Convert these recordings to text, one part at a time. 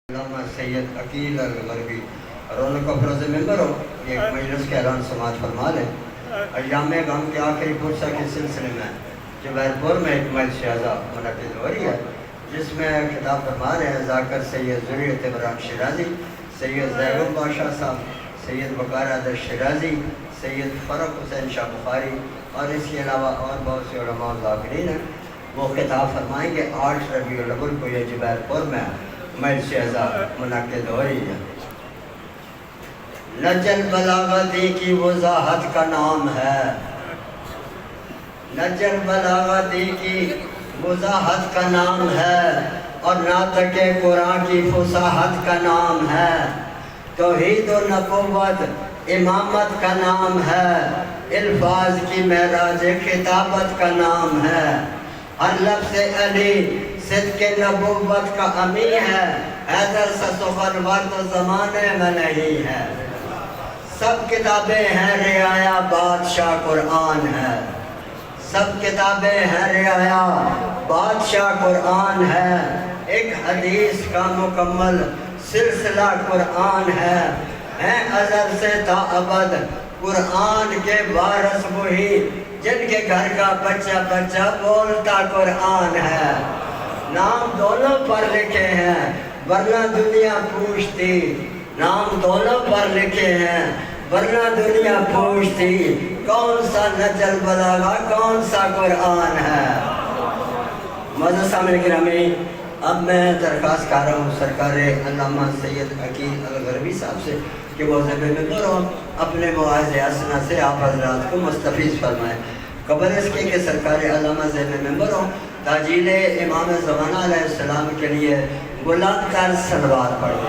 علامہ سید عقیل الغربی رونق افروز ممبر ہو یہ مجلس کے اعلان سماعت فرما لیں۔ ایام غم کے آخری پرسہ کے سلسلے میں جبیر پور میں ایک مجلس شہزہ منعقد ہو رہی ہے، جس میں خطاب فرما رہے ہیں ذاکر سید ذریعت عمران شیرازی، سید زیغم بادشاہ صاحب، سید وقار عادل شیرازی، سید فرق حسین شاہ بخاری اور اس کے علاوہ اور بہت سے علماء ذاکرین ہیں۔ وہ خطاب فرمائیں گے 8 ربیع الاول کو یہ جبیر پور میں مجلس شہزہ منعقد ہو رہی ہے۔ نجل بلاغتی کی وضاحت کا نام ہے، نجل بلاغتی کی وضاحت کا نام ہے اور ناطق قرآن کی فصاحت کا نام ہے، توحید و نبوت امامت کا نام ہے، الفاظ کی معراج خطابت کا نام ہے، ہر لفظ علی صدق نبوت کا امی ہے، حیدر سے سخن ورد زمانے میں نہیں ہے، سب کتابیں ہیں رعایا بادشاہ قرآن ہے، سب کتابیں ہیں رعایا بادشاہ قرآن ہے، ایک حدیث کا مکمل سلسلہ قرآن ہے ازل سے تا ابد قرآن کے وارث وہی جن کے گھر کا بچہ بچہ بولتا قرآن ہے، نام دونوں پر لکھے ہیں ورنہ دنیا پوچھتی، نام دونوں پر لکھے ہیں ورنہ دنیا پوچھتی، کون سا نجل بلاغہ کون سا قرآن ہے۔ معزز سامعین گرامی، اب میں درخواست کر رہا ہوں سرکار علامہ سید عقیل الغربی صاحب سے کہ وہ ذبح ممبر ہوں، اپنے مواعظ اسنا سے آپ حضرات کو مستفیض فرمائیں۔ قبل اس کے کہ سرکار علامہ ذبح ممبر ہوں، تاجیل امام زمانہ علیہ السلام کے لیے بلند تر صلوات پڑھیں۔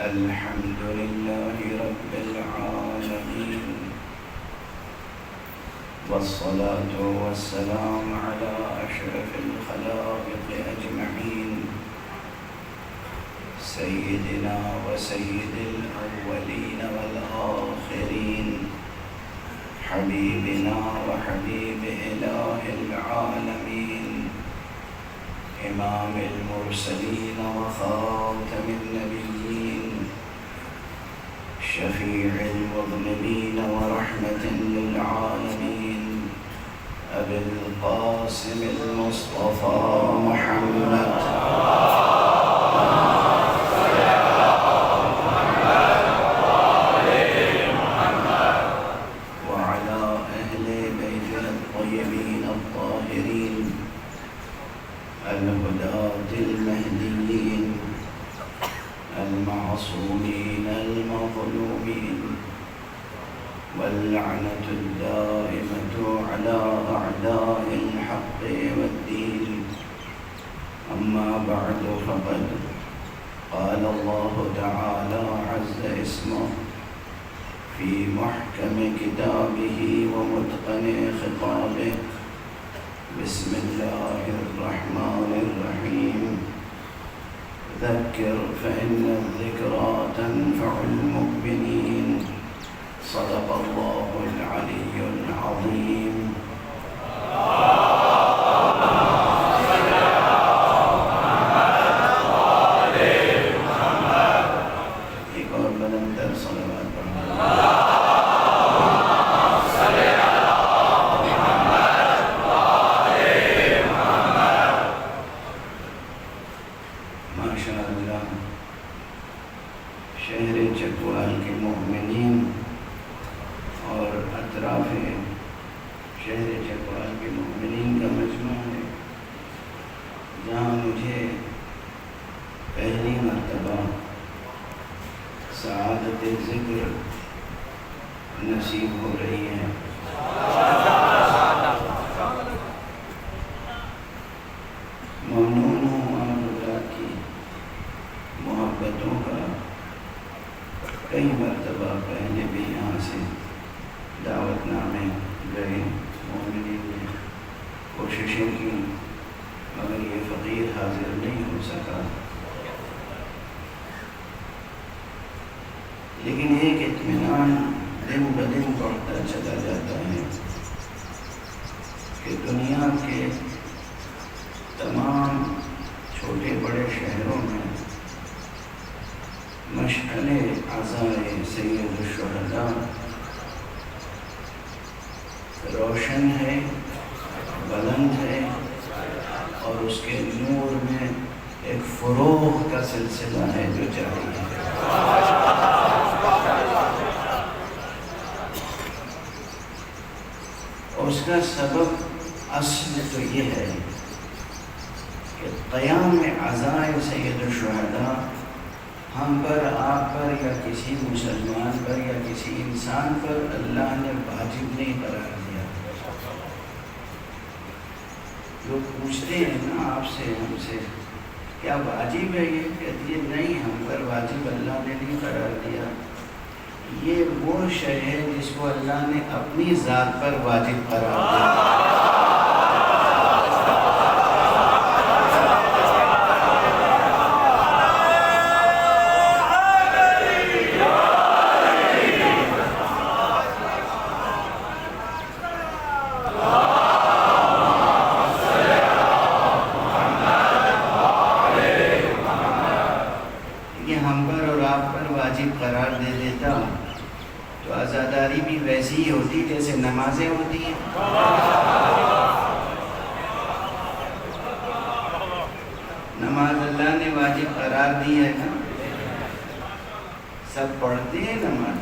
الحمد لله رب العالمين والصلاة والسلام على أشرف الخلائق أجمعين سيدنا وسيد الأولين والآخرين حبيبنا وحبيب إله العالمين إمام المرسلين وخاتم النبيين شفيع المذنبين ورحمة للعالمين أبي القاسم المصطفى محمد واللعنة الدائمة على أعداء الحق والدين. أما بعد فقد قال الله تعالى عز اسمه في محكم كتابه ومتقن خطابه. بسم الله الرحمن الرحيم. ذكر فإن الذكرى تنفع المؤمنين. صدق الله العلي العظيم. ایک اور بلندر صلوات پڑھنا. ماشاء اللہ شہر چکوال کے مؤمنین اور اطراف شہر چکوال کے مؤمنین کا مجمع ہے، جہاں مجھے پہلی مرتبہ سعادت ذکر نصیب ہو رہی ہے. ممنون ہوں آپ حضرات کی محبتوں کا. کئی مرتبہ پہلے بھی یہاں سے دعوت نامے گئے، مومنین نے کوششیں کی، مگر یہ فقیر حاضر نہیں ہو سکا. لیکن ایک اطمینان دن بدن بڑھتا چلا جاتا ہے کہ دنیا کے تمام چھوٹے بڑے شہروں میں مشعل عزائے سید الشہداء روشن ہے، بلند ہے، اور اس کے نور میں ایک فروغ کا سلسلہ ہے جو جاری ہے. اس کا سبب اصل تو یہ ہے کہ قیام عزائے سید الشہداء ہم پر، آپ پر، یا کسی مسلمان پر یا کسی انسان پر اللہ نے واجب نہیں قرار دیا. لوگ پوچھتے ہیں نا آپ سے، ہم سے، کیا واجب ہے یہ؟ کہتے ہیں نہیں، ہم پر واجب اللہ نے نہیں قرار دیا. یہ وہ شے ہے جس کو اللہ نے اپنی ذات پر واجب قرار دیا. قرار دے دیتا تو عزاداری بھی ویسی ہی ہوتی جیسے نمازیں ہوتی ہیں. نماز اللہ نے واجب قرار دی ہے نا، سب پڑھتے ہیں نماز.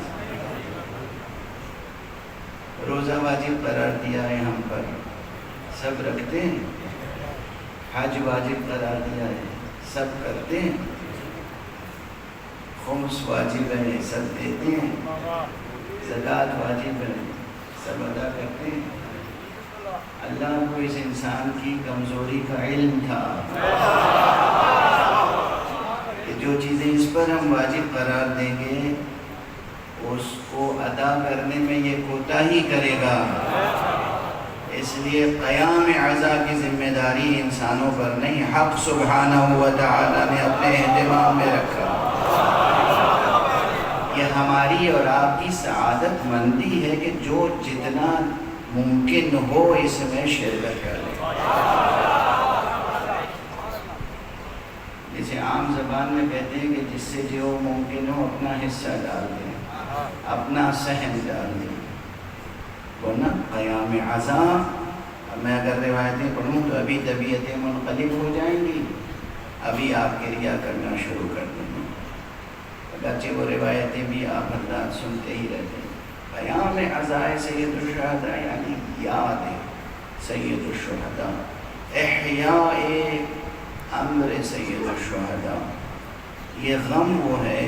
روزہ واجب قرار دیا ہے ہم پر، سب رکھتے ہیں. حج واجب قرار دیا ہے، سب کرتے ہیں. خمس واجب ہے، سب دیتے ہیں. زکوٰۃ واجب ہے، سب ادا کرتے ہیں. اللہ کو اس انسان کی کمزوری کا علم تھا کہ جو چیزیں اس پر ہم واجب قرار دیں گے اس کو ادا کرنے میں یہ کوتاہی کرے گا. اس لیے قیام عزا کی ذمہ داری انسانوں پر نہیں، حق سبحانہ و تعالی نے اپنے اہتمام میں رکھا. یہ ہماری اور آپ کی سعادت مندی ہے کہ جو جتنا ممکن ہو اس میں شرکت کر لیں. جسے عام زبان میں کہتے ہیں کہ جس سے جو ممکن ہو اپنا حصہ ڈال دیں، اپنا سہم ڈال دیں. ورنہ قیام عزا، میں اگر روایتیں پڑھوں تو ابھی طبیعتیں منقلب ہو جائیں گی، ابھی آپ کریا کرنا شروع کر دیں گے. اگرچہ وہ روایتیں بھی آپ حضرات سنتے ہی رہتے ہیں. قیام عزائے سید الشہداء یعنی یاد سید الشہداء، احیاء امر سید الشہداء. یہ غم وہ ہے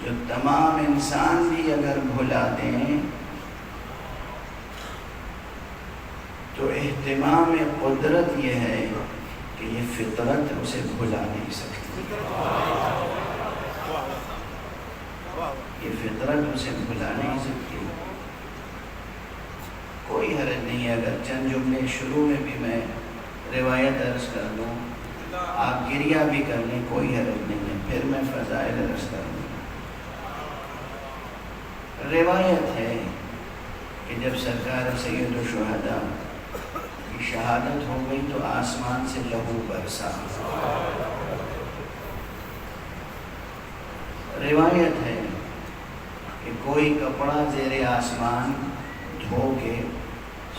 جو تمام انسان بھی اگر بھلا دیں تو اہتمام قدرت یہ ہے کہ یہ فطرت اسے بھلا نہیں سکتی، یہ فطرت اسے بھلا نہیں سکتی۔ کوئی حرج نہیں ہے اگر چند جملے شروع میں بھی میں روایت عرض کر دوں، آپ گریہ بھی کر لیں، کوئی حرج نہیں ہے، پھر میں فضائل عرض کر دوں۔ روایت ہے کہ جب سرکار سید الشہداء کی شہادت ہو گئی تو آسمان سے لہو برسا۔ روایت ہے کہ کوئی کپڑا زیر آسمان دھو کے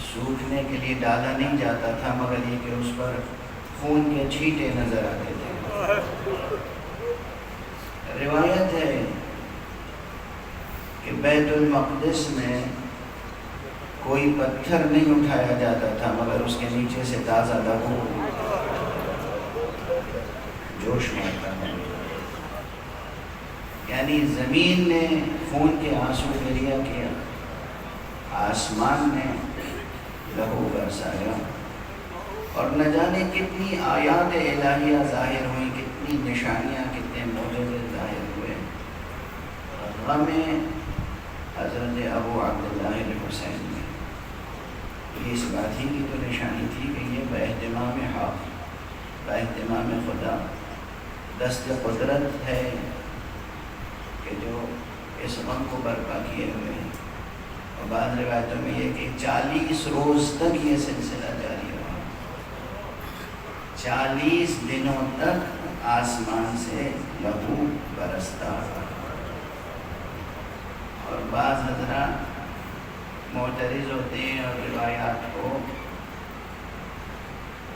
سوکھنے کے لیے ڈالا نہیں جاتا تھا مگر یہ کہ اس پر خون کے چھینٹے نظر آتے تھے۔ روایت ہے کہ بیت المقدس میں کوئی پتھر نہیں اٹھایا جاتا تھا مگر اس کے نیچے سے تازہ لہو جوش مارتا ہے، یعنی زمین نے خون کے آنسو گریہ کیا، آسمان نے لہو برسایا، اور نہ جانے کتنی آیات الہیہ ظاہر ہوئیں، کتنی نشانیاں، کتنے معجزے ظاہر ہوئے۔ غم حضرت ابو عبداللہ الحسین میں یہ اس بات ہی کی تو نشانی تھی کہ یہ باہتمام حق، باہتمام خدا دست قدرت ہے کہ جو اس غم کو برپا کیے ہوئے ہیں۔ اور بعض روایتوں میں یہ کہ 40 روز تک یہ سلسلہ جاری رہا، 40 دنوں تک آسمان سے لہو برستا رہا۔ اور بعض حضرات معترض ہوتے ہیں اور روایات کو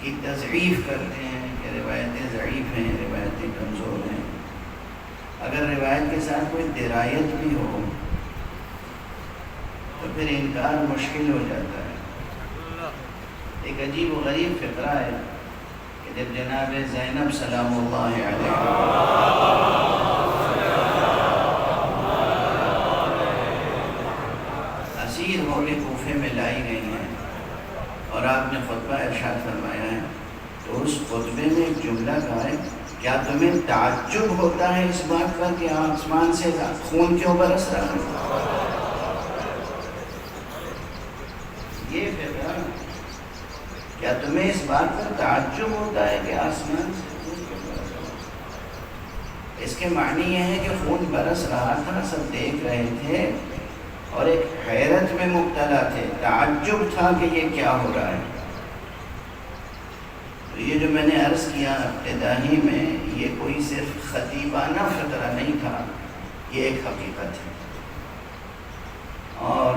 کی تضعیف کرتے ہیں کہ روایتیں ضعیف ہیں، روایتیں کمزور ہیں۔ اگر روایت کے ساتھ کوئی درایت بھی ہو تو پھر انکار مشکل ہو جاتا ہے۔ ایک عجیب و غریب فقرہ ہے کہ جب جناب زینب سلام اللہ علیہ اسیر ہو کے کوفے میں لائی گئی ہیں اور آپ نے خطبہ ارشاد فرمایا ہے، تو اس خطبے میں ایک جملہ کہا ہے، کیا تمہیں تعجب ہوتا ہے اس بات کا کہ آسمان سے خون کیوں برس رہا ہے؟ یہ فقرہ، کیا تمہیں اس بات پر تعجب ہوتا ہے کہ آسمان سے خون کیوں برس رہا ہے؟ اس کے معنی یہ ہے کہ خون برس رہا تھا، سب دیکھ رہے تھے اور ایک حیرت میں مبتلا تھے، تعجب تھا کہ یہ کیا ہو رہا ہے۔ تو یہ جو میں نے عرض کیا ابتدائی میں، یہ کوئی صرف خطیبانہ فقرہ نہیں تھا، یہ ایک حقیقت ہے۔ اور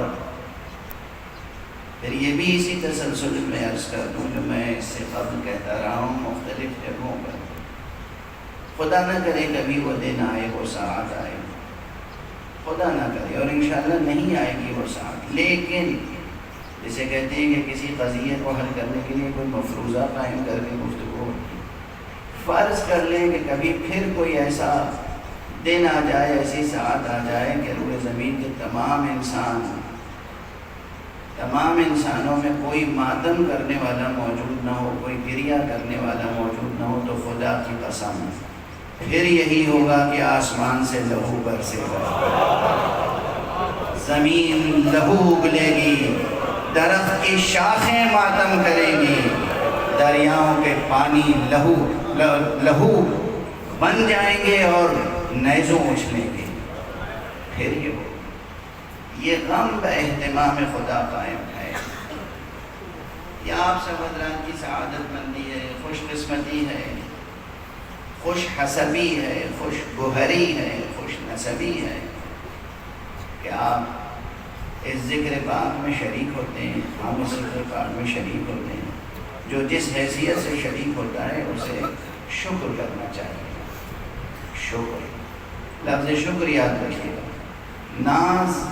پھر یہ بھی اسی تسلسل میں عرض کر دوں جو میں اس سے قبل کہتا رہا ہوں مختلف جگہوں پر، خدا نہ کرے کبھی وہ دن آئے، وہ ساعت آئے، خدا نہ کرے، اور انشاءاللہ نہیں آئے گی وہ ساعت، لیکن جسے کہتے ہیں کہ کسی قضیے کو حل کرنے کے لیے کوئی مفروضہ قائم کر کے گفتگو ہوتی، فرض کر لیں کہ کبھی پھر کوئی ایسا دن آ جائے، ایسی ساعت آ جائے کہ روئے زمین کے تمام انسانوں میں کوئی ماتم کرنے والا موجود نہ ہو، کوئی گریہ کرنے والا موجود نہ ہو، تو خدا کی قسم پھر یہی ہوگا کہ آسمان سے لہو برسے گا، زمین لہو اگلے گی، درخت کی شاخیں ماتم کریں گی، دریاؤں کے پانی لہو بن جائیں گے اور نیزوں اچھلیں گے، پھر یہ ہوگا۔ یہ غم باہتمام خدا قائم ہے۔ یہ آپ سب حضرات کی سعادت مندی ہے، خوش قسمتی ہے، خوش حسبی ہے، خوش گوہری ہے، خوش نسبی ہے کہ آپ اس ذکر پاک میں شریک ہوتے ہیں، ہم اس ذکر پاک میں شریک ہوتے ہیں۔ جو جس حیثیت سے شریک ہوتا ہے اسے شکر کرنا چاہیے۔ شکر، لفظ شکر یاد رکھیے گا۔ ناز،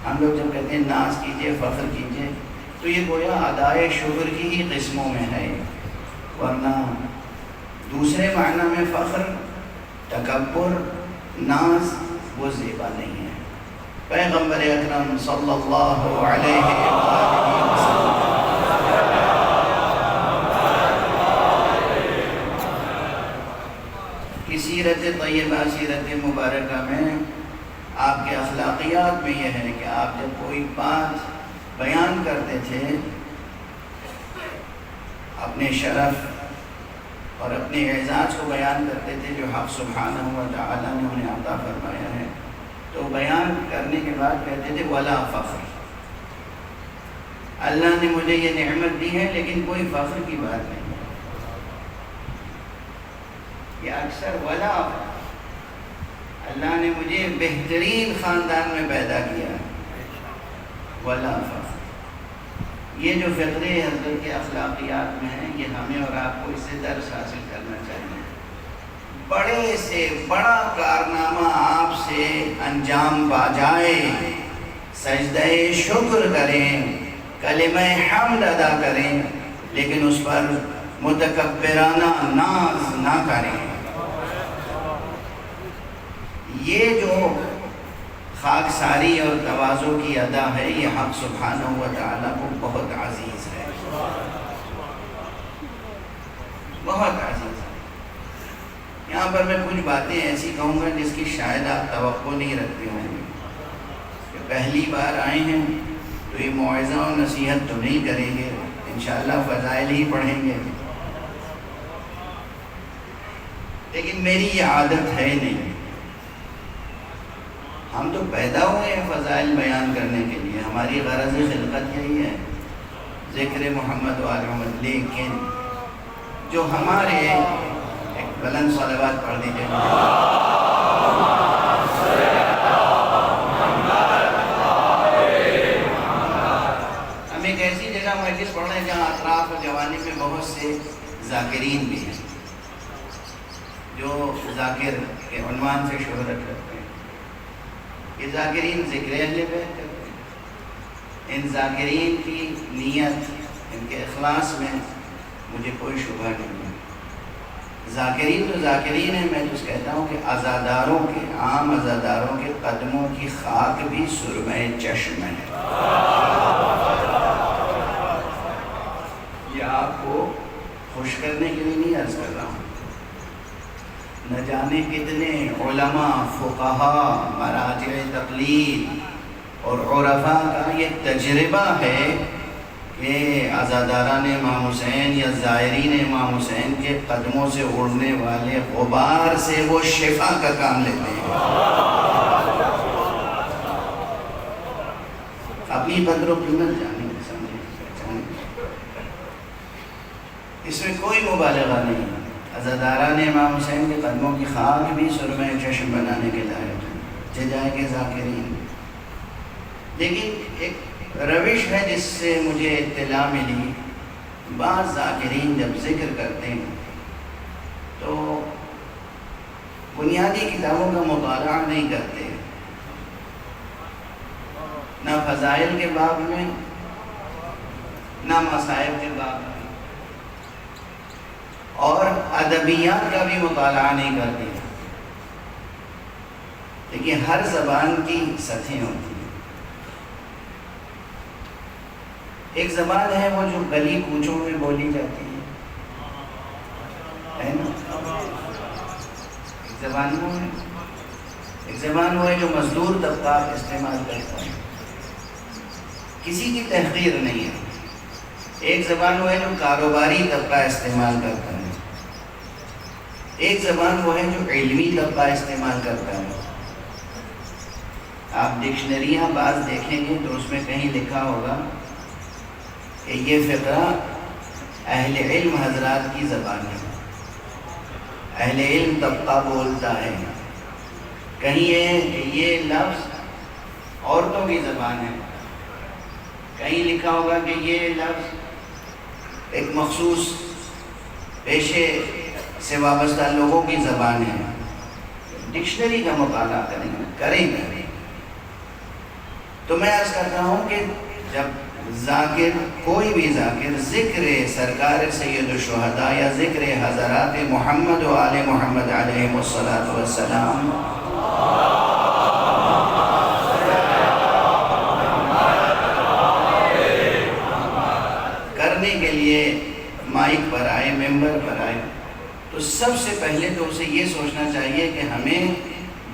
ہم لوگ جب کہتے ہیں ناز کیجئے، فخر کیجئے، تو یہ گویا ادائے شکر کی ہی قسموں میں ہے، ورنہ دوسرے معنی میں فخر، تکبر، ناز وہ زیبا نہیں ہے۔ پیغمبر اکرم صلی اللہ علیہ وسلم سیرت طیبہ، سیرت مبارکہ میں آپ کے اخلاقیات میں یہ ہے کہ آپ جب کوئی بات بیان کرتے تھے اپنے شرف اور اپنے اعزاز کو بیان کرتے تھے جو حق سبحانہ و تعالیٰ نے انہیں عطا فرمایا ہے، تو بیان کرنے کے بعد کہتے تھے ولا فخر، اللہ نے مجھے یہ نعمت دی ہے لیکن کوئی فخر کی بات نہیں۔ یہ اکثر ولا فخر، اللہ نے مجھے بہترین خاندان میں پیدا کیا، ولا فخر۔ یہ جو فقرے حضرت کے اخلاقیات میں ہیں، یہ ہمیں اور آپ کو اس سے درس حاصل کرنا چاہیے۔ بڑے سے بڑا کارنامہ آپ سے انجام پا جائے، سجدہ شکر کریں، کلمہ حمد ادا کریں، لیکن اس پر متکبرانہ ناز نہ کریں۔ یہ جو خاکساری اور تواضع کی ادا ہے، یہ حق سبحانہ و تعالیٰ کو بہت عزیز ہے، بہت عزیز ہے۔ یہاں پر میں کچھ باتیں ایسی کہوں گا جس کی شاید آپ توقع نہیں رکھتے ہوں گے، کہ پہلی بار آئے ہیں تو یہ موعظہ و نصیحت تو نہیں کریں گے، انشاءاللہ فضائل ہی پڑھیں گے، لیکن میری یہ عادت ہے نہیں۔ ہم تو پیدا ہوئے ہیں فضائل بیان کرنے کے لیے، ہماری غرض خلقت یہی ہے، ذکر محمد و آل محمد، لیکن جو ہمارے ایک بلند صلوات پڑھ دیجئے، ہم ایک ایسی جگہ مجلس پڑھ رہے ہیں جہاں اطراف و جوانب میں بہت سے ذاکرین بھی ہیں جو ذاکر کے عنوان سے شہرت رکھتے ہیں۔ یہ ذاکرین ذکر اہل بیت کرتے ہیں، ان ذاکرین کی نیت، ان کے اخلاص میں مجھے کوئی شبہ نہیں ہے۔ ذاکرین تو ذاکرین ہیں، میں تو کہتا ہوں کہ عزاداروں کے، عام عزاداروں کے قدموں کی خاک بھی سرمہ چشم ہے۔ یہ آپ کو خوش کرنے کے لیے نہیں عرض کر رہا ہوں، نہ جانے کتنے علماء، فقہاء، مراجع تقلید اور عرفاء کا یہ تجربہ ہے کہ عزاداران امام حسین یا زائرین امام حسین کے قدموں سے اڑنے والے غبار سے وہ شفا کا کام لیتے ہیں۔ اپنی قدر و قیمت جانیں، سمجھیں، اس میں کوئی مبالغہ نہیں۔ عزاداران امام حسین کے قدموں کی خاک بھی سرمہ چشم بنانے کے لائق ہے، ججائے کے ذاکرین۔ لیکن ایک روش ہے جس سے مجھے اطلاع ملی، بعض ذاکرین جب ذکر کرتے ہیں تو بنیادی کتابوں کا مطالعہ نہیں کرتے، نہ فضائل کے باب میں، نہ مصائب کے باب میں، اور ادبیات کا بھی مطالعہ نہیں کرتے۔ لیکن ہر زبان کی سطحیں ہوتی ہیں۔ ایک زبان ہے وہ جو گلی کوچوں میں بولی جاتی ہے نا، ایک زبان وہ ہے جو مزدور طبقہ استعمال کرتا ہے، کسی کی تحقیر نہیں ہے۔ ایک زبان وہ ہے جو کاروباری طبقہ استعمال کرتا ہے، ایک زبان وہ ہے جو علمی طبقہ استعمال کرتا ہے۔ آپ ڈکشنریاں بعض دیکھیں گے تو اس میں کہیں لکھا ہوگا کہ یہ فقرہ اہل علم حضرات کی زبان ہے، اہل علم طبقہ بولتا ہے، کہیں یہ لفظ عورتوں کی زبان ہے، کہیں لکھا ہوگا کہ یہ لفظ ایک مخصوص پیشے سے وابستہ لوگوں کی زبان ہے۔ ڈکشنری کا مطالعہ کریں گے تو میں عرض کرتا ہوں کہ جب ذاکر، کوئی بھی ذاکر ذکر سرکار سید الشہداء یا ذکر حضرات محمد و آل محمد علیہ السلام کرنے کے لیے مائک پر آئے، ممبر پر آئے، تو تو سب سے پہلے تو اسے یہ سوچنا چاہیے کہ ہمیں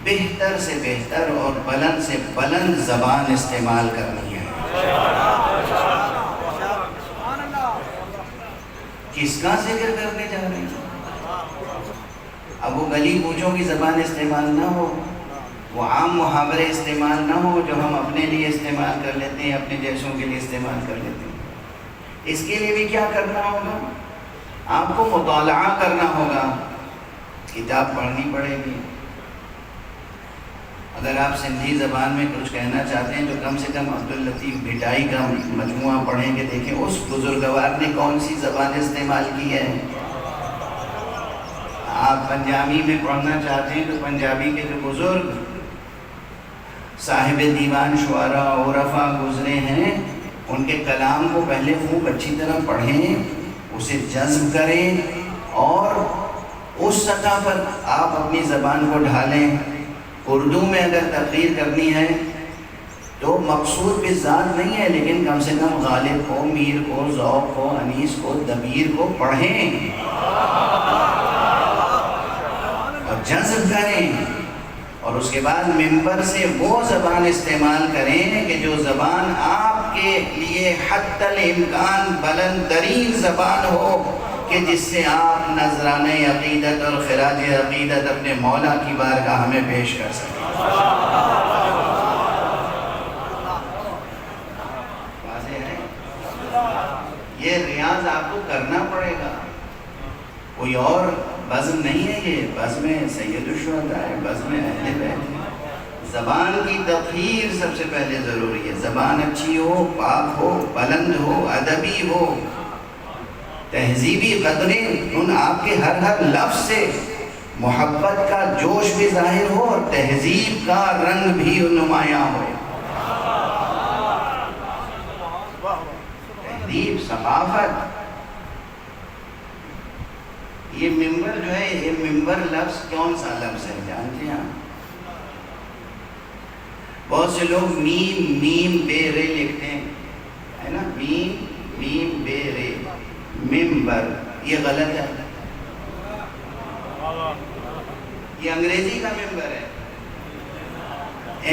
بہتر سے بہتر اور بلند سے بلند زبان استعمال کرنی ہے۔ کس کا ذکر کرنے جا رہے ہیں؟ اب وہ گلی کوچوں کی زبان استعمال نہ ہو، وہ عام محاورے استعمال نہ ہو جو ہم اپنے لیے استعمال کر لیتے ہیں، اپنے جیسوں کے لیے استعمال کر لیتے ہیں۔ اس کے لیے بھی کیا کرنا ہوگا؟ آپ کو مطالعہ کرنا ہوگا، کتاب پڑھنی پڑے گی۔ اگر آپ سندھی زبان میں کچھ کہنا چاہتے ہیں تو کم سے کم عبداللطیف بھٹائی کا مجموعہ پڑھیں گے، دیکھیں اس بزرگوار نے کون سی زبان استعمال کی ہے۔ آپ پنجابی میں پڑھنا چاہتے ہیں تو پنجابی کے جو بزرگ صاحب دیوان شعراء عرفا گزرے ہیں، ان کے کلام کو پہلے خوب اچھی طرح پڑھیں، اسے جذب کریں، اور اس سطح پر آپ اپنی زبان کو ڈھالیں۔ اردو میں اگر تقریر کرنی ہے تو مقصود بھی ذات نہیں ہے، لیکن کم سے کم غالب کو، میر کو، ذوق کو، انیس کو، دبیر کو پڑھیں اور جذب کریں، اور اس کے بعد منبر سے وہ زبان استعمال کریں کہ جو زبان آپ کے لیے حتی الامکان بلند ترین زبان ہو، کہ جس سے آپ نذرانہ عقیدت اور خراج عقیدت اپنے مولا کی بارگاہ میں پیش کر سکیں۔ واضح ہے؟ یہ ریاض آپ کو کرنا پڑے گا، کوئی اور بزم نہیں ہے، یہ بزم سید الشہداء ہے، بزم اہل بیت ہے۔ زبان کی تطہیر سب سے پہلے ضروری ہے۔ زبان اچھی ہو، پاک ہو، بلند ہو، ادبی ہو، تہذیبی قدریں ان آپ کے ہر لفظ سے محبت کا جوش بھی ظاہر ہو اور تہذیب کا رنگ بھی نمایاں ہو۔ تہذیب، ثقافت۔ یہ منبر جو ہے، یہ منبر لفظ کون سا لفظ ہے جانتے ہیں؟ بہت سے لوگ میم بے رے لکھتے ہیں، ہے نا، میم بے رے، منبر، یہ غلط ہے۔ یہ انگریزی کا منبر ہے،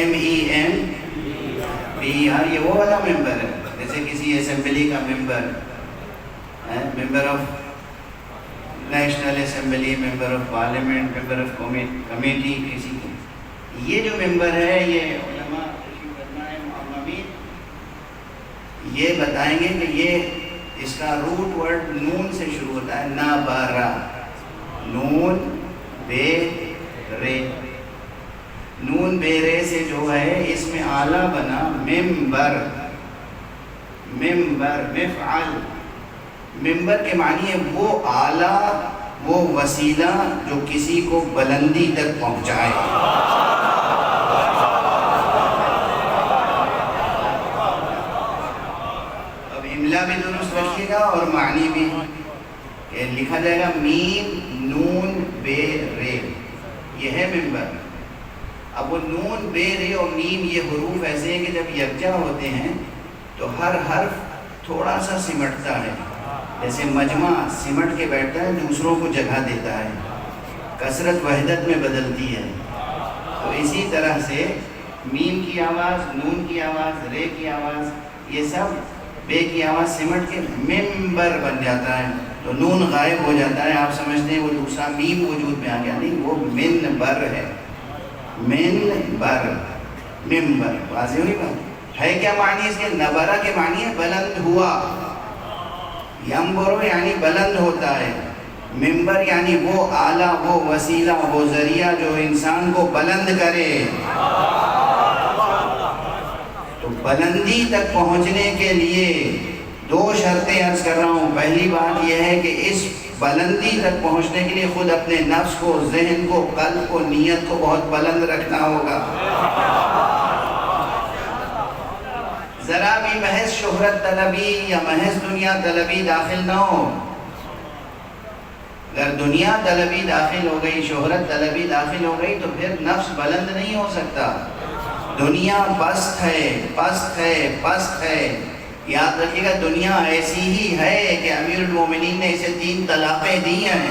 MEMBER، یہ وہ والا ممبر ہے جیسے کسی اسمبلی کا member, member of national assembly, member of parliament, member of committee کسی کی۔ یہ جو ممبر ہے، یہ علماء یہ بتائیں گے کہ یہ اس کا روٹ ورڈ نون سے شروع ہوتا ہے، نابارا، نون بے رے، نون بے رے سے جو ہے اس میں آلہ بنا ممبر، ممبر مفعل۔ ممبر کے معنی ہے وہ آلہ، وہ وسیلہ جو کسی کو بلندی تک پہنچائے۔ اب املا بھی درست رکھیے گا اور معنی بھی، لکھا جائے گا میم نون بے رے، یہ ہے ممبر۔ اب وہ نون بے رے اور میم یہ حروف ایسے ہیں کہ جب یکجا ہوتے ہیں تو ہر حرف تھوڑا سا سمٹتا ہے، جیسے مجمع سمٹ کے بیٹھتا ہے، دوسروں کو جگہ دیتا ہے، کثرت وحدت میں بدلتی ہے۔ تو اسی طرح سے میم کی آواز، نون کی آواز، رے کی آواز، یہ سب بے کی آواز سمٹ کے ممبر بن جاتا ہے، تو نون غائب ہو جاتا ہے، آپ سمجھتے ہیں وہ دوسرا میم وجود میں آ گیا، نہیں، وہ منبر ہے، منبر، ممبر۔ واضح ہوئی بات ہے؟ کیا معنی اس کے؟ نبرہ کے معنی ہے بلند ہوا، یمبرو یعنی بلند ہوتا ہے، ممبر یعنی وہ آلہ، وہ وسیلہ، وہ ذریعہ جو انسان کو بلند کرے۔ تو بلندی تک پہنچنے کے لیے دو شرطیں عرض کر رہا ہوں۔ پہلی بات یہ ہے کہ اس بلندی تک پہنچنے کے لیے خود اپنے نفس کو، ذہن کو، قلب کو، نیت کو بہت بلند رکھنا ہوگا۔ ذرا بھی محض شہرت طلبی یا محض دنیا طلبی داخل نہ ہو۔ اگر دنیا طلبی داخل ہو گئی، شہرت طلبی داخل ہو گئی، تو پھر نفس بلند نہیں ہو سکتا۔ دنیا پست ہے، پست ہے، پست ہے، یاد رکھیے گا دنیا ایسی ہی ہے کہ امیر المومنین نے اسے 3 طلاقیں دی ہیں.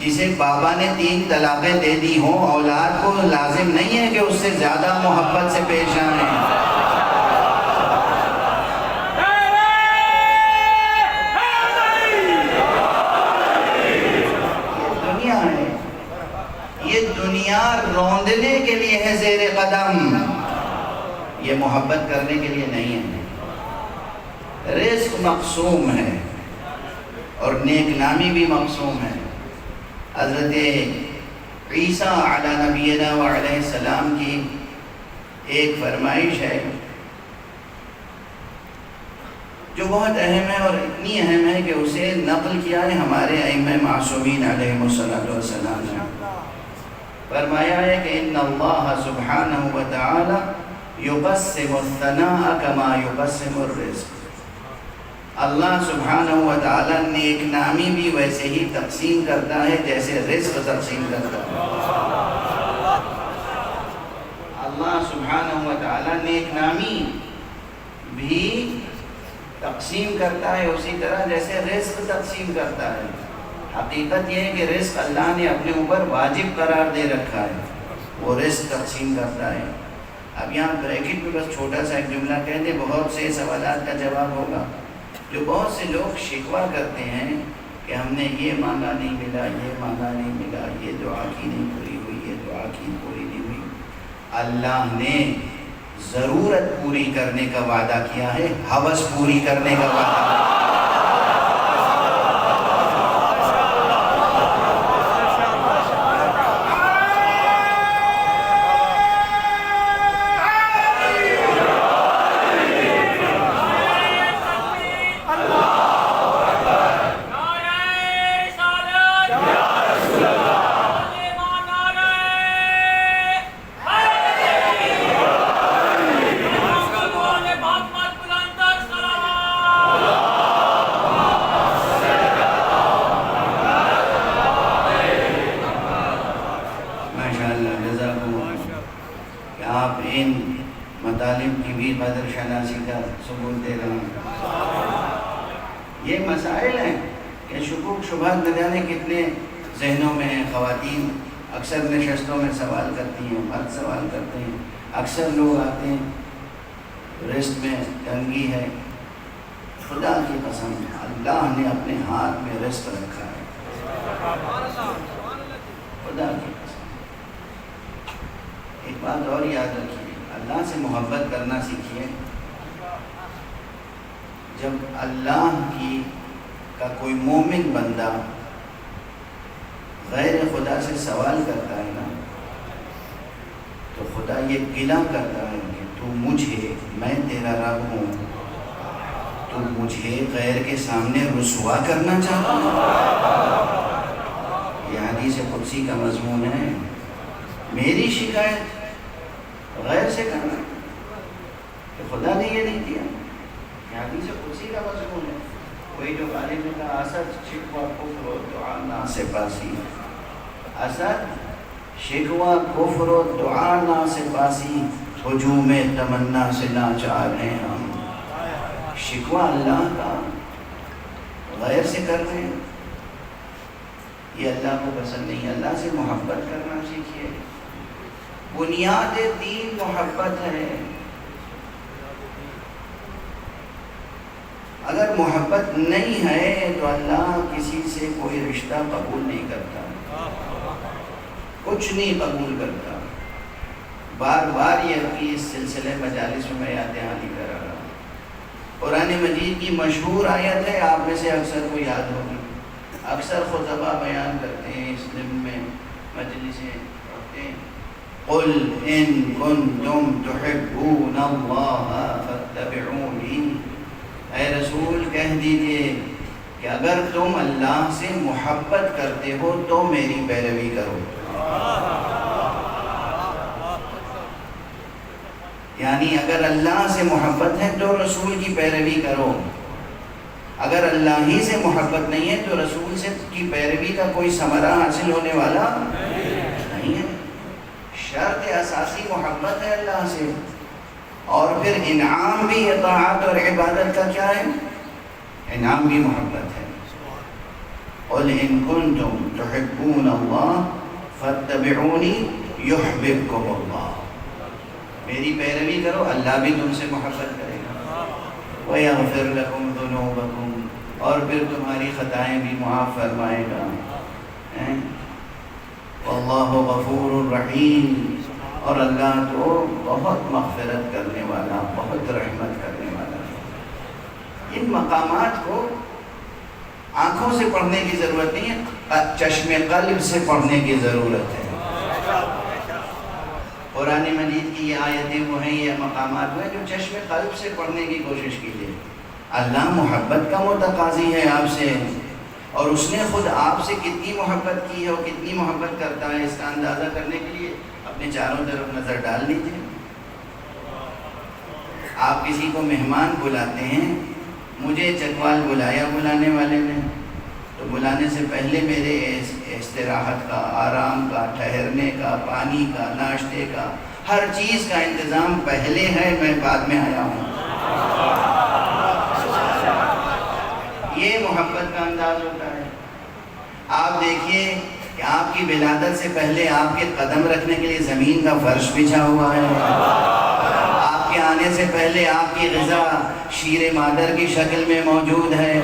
جسے بابا نے 3 طلاقیں دے دی ہوں، اولاد کو لازم نہیں ہے کہ اس سے زیادہ محبت سے پیش آئیں. یہ دنیا روندنے کے لیے ہے زیر قدم، یہ محبت کرنے کے لیے نہیں ہے. رزق مقسوم ہے اور نیک نامی بھی مقسوم ہے. حضرت عیسیٰ علی نبینا وعلیہ السلام کی ایک فرمائش ہے جو بہت اہم ہے، اور اتنی اہم ہے کہ اسے نقل کیا ہے ہمارے ائمہ معصومین علیہم السلام نے. فرمایا ہے کہ ان اللہ سبحانہ وتعالی یقسم الثناء کما یقسم الرزق. اللہ سبحانہ وتعالی نیک نامی بھی ویسے ہی تقسیم کرتا ہے جیسے رزق تقسیم کرتا ہے. اللہ سبحانہ وتعالی نیک نامی بھی تقسیم کرتا ہے اسی طرح جیسے رزق تقسیم کرتا ہے. حقیقت یہ ہے کہ رزق اللہ نے اپنے اوپر واجب قرار دے رکھا ہے، وہ رزق تقسیم کرتا ہے. اب یہاں بریکٹ میں بس چھوٹا سا ایک جملہ کہہ دیں، بہت سے سوالات کا جواب ہوگا. جو بہت سے لوگ شکوہ کرتے ہیں کہ ہم نے یہ مانگا نہیں ملا، یہ مانگا نہیں ملا، یہ دعا کی نہیں پوری ہوئی، یہ دعا کی پوری نہیں ہوئی. اللہ نے ضرورت پوری کرنے کا وعدہ کیا ہے، ہوس پوری کرنے کا وعدہ. آپ ان مطالب کی بھی قدر شناسی کا ثبوت دے رہے ہیں. یہ مسائل ہیں کہ شکوک شبہات نہ جانے کتنے ذہنوں میں ہیں. خواتین اکثر نشستوں میں سوال کرتی ہیں، مرد سوال کرتے ہیں، اکثر لوگ آتے ہیں رزق میں تنگی ہے. خدا کی قسم اللہ نے اپنے ہاتھ میں رزق رکھا ہے. خدا کی قسم. ایک بات اور یاد رکھیے، اللہ سے محبت کرنا سیکھیے. جب اللہ کا کوئی مومن بندہ غیر خدا سے سوال کرتا ہے نا، تو خدا یہ گلہ کرتا ہے کہ تو مجھے، میں تیرا رب ہوں، تو مجھے غیر کے سامنے رسوا کرنا چاہتا ہے. یہ حدیث قدسی کا مضمون ہے. میری شکایت غیر سے کرنا کہ خدا نے یہ نہیں کیا. یہ حدیث قدسی کا مضمون ہے. وہی جو غالب نے کہا اسد شکوہ کفر و دعا نا سے پاسی، اسد شکوہ کفر و دعا نا سے پاسی، ہجوم تمنا سے ناچار ہیں ہم. شکوہ اللہ کا غیر سے کر رہے ہیں، یہ اللہ کو پسند نہیں. اللہ سے محبت کرنا سیکھیے. بنیاد دین محبت ہے. اگر محبت نہیں ہے تو اللہ کسی سے کوئی رشتہ قبول نہیں کرتا، کچھ نہیں قبول کرتا. بار بار یہ اس سلسلے مجالس میں یاد دہانی کر رہا ہوں. قرآن مجید کی مشہور آیت ہے، آپ میں سے اکثر کو یاد ہوگی. اکثر خطبہ بیان کرتے ہیں اس ضمن میں، مجلسیں رکھتے ہیں. قل ان کنتم تحبون اللہ فاتبعونی. اے رسول کہہ دیجئے کہ اگر تم اللہ سے محبت کرتے ہو تو میری پیروی کرو. یعنی اگر اللہ سے محبت ہے تو رسول کی پیروی کرو. اگر اللہ ہی سے محبت نہیں ہے تو رسول سے کی پیروی کا کوئی ثمرہ حاصل ہونے والا نہیں ہے. شرط اساسی محبت ہے اللہ سے. اور پھر انعام بھی اطاعت اور عبادت کا کیا ہے؟ انعام بھی محبت ہے۔ قُلْ إِن كُنتُمْ تُحِبُّونَ اللَّهَ فَاتَّبِعُونِي يُحْبِبْكُمُ اللَّهُ، میری پیروی کرو، اللہ بھی تم سے محبت کرے گا۔ وَيَغْفِرْ لَكُمْ ذُنُوبَكُمْ، اور پھر تمہاری خطائیں بھی معاف فرمائے گا۔ وَاللَّهُ غَفُورٌ رَحِيمٌ، اور اللہ تو بہت مغفرت کرنے والا، بہت رحمت کرنے والا ہے۔ ان مقامات کو آنکھوں سے پڑھنے کی ضرورت نہیں ہے، چشم قلب سے پڑھنے کی ضرورت ہے۔ قرآن مجید کی یہ آیتیں وہ ہیں، یہ مقامات وہ ہیں جو چشم قلب سے پڑھنے کی کوشش کیجیے۔ اللہ محبت کا متقاضی ہے آپ سے، اور اس نے خود آپ سے کتنی محبت کی ہے اور کتنی محبت کرتا ہے، اس کا اندازہ کرنے کے لیے اپنے چاروں طرف نظر ڈال لیجیے۔ آپ کسی کو مہمان بلاتے ہیں، مجھے چکوال بلایا بلانے والے نے، تو بلانے سے پہلے میرے استراحت کا، آرام کا، ٹھہرنے کا، پانی کا، ناشتے کا، ہر چیز کا انتظام پہلے ہے، میں بعد میں آیا ہوں۔ یہ محبت کا انداز ہوتا ہے۔ آپ دیکھیے کہ آپ کی ولادت سے پہلے آپ کے قدم رکھنے کے لیے زمین کا فرش بچھا ہوا ہے، آپ کے آنے سے پہلے آپ کی غذا شیر مادر کی شکل میں موجود ہے۔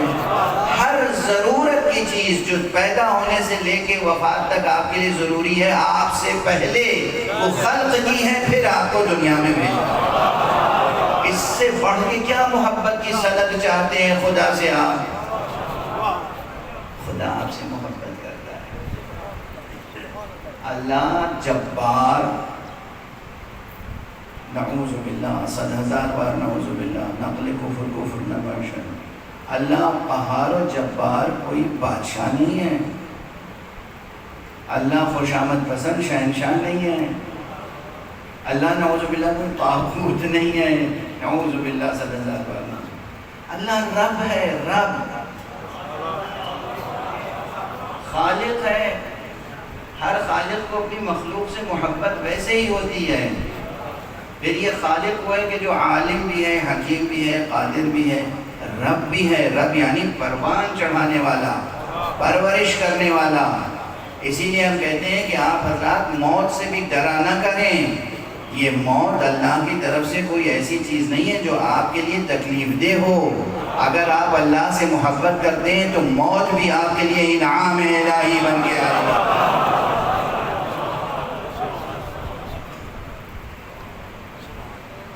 ہر ضرورت کی چیز جو پیدا ہونے سے لے کے وفات تک آپ کے لیے ضروری ہے، آپ سے پہلے وہ خلق کی ہے، پھر آپ کو دنیا میں بھیجا۔ اس سے بڑھ کے کیا محبت کی سند چاہتے ہیں خدا سے آپ؟ خدا آپ سے محبت کرتا ہے۔ اللہ جبار، نعوذ باللہ، 100,000 بار نعوذ باللہ، نقل کفر نباشن۔ اللہ قہار و جبار کوئی بادشاہ نہیں ہے، اللہ خوشامد پسند شہنشاہ نہیں ہے، اللہ نعوذ باللہ کوئی طاغوت نہیں ہے، نعوذ باللہ 100,000 بار نعوذ۔ اللہ رب ہے، رب خالق ہے۔ ہر خالق کو اپنی مخلوق سے محبت ویسے ہی ہوتی ہے۔ پھر یہ خالق وہ ہے کہ جو عالم بھی ہے، حکیم بھی ہے، قادر بھی ہے، رب بھی ہے۔ رب یعنی پروان چڑھانے والا، پرورش کرنے والا۔ اسی لیے ہم کہتے ہیں کہ آپ حضرات موت سے بھی ڈرا نہ کریں۔ یہ موت اللہ کی طرف سے کوئی ایسی چیز نہیں ہے جو آپ کے لیے تکلیف دہ ہو۔ اگر آپ اللہ سے محبت کرتے ہیں تو موت بھی آپ کے لیے انعام الہی بن کے آئے گا۔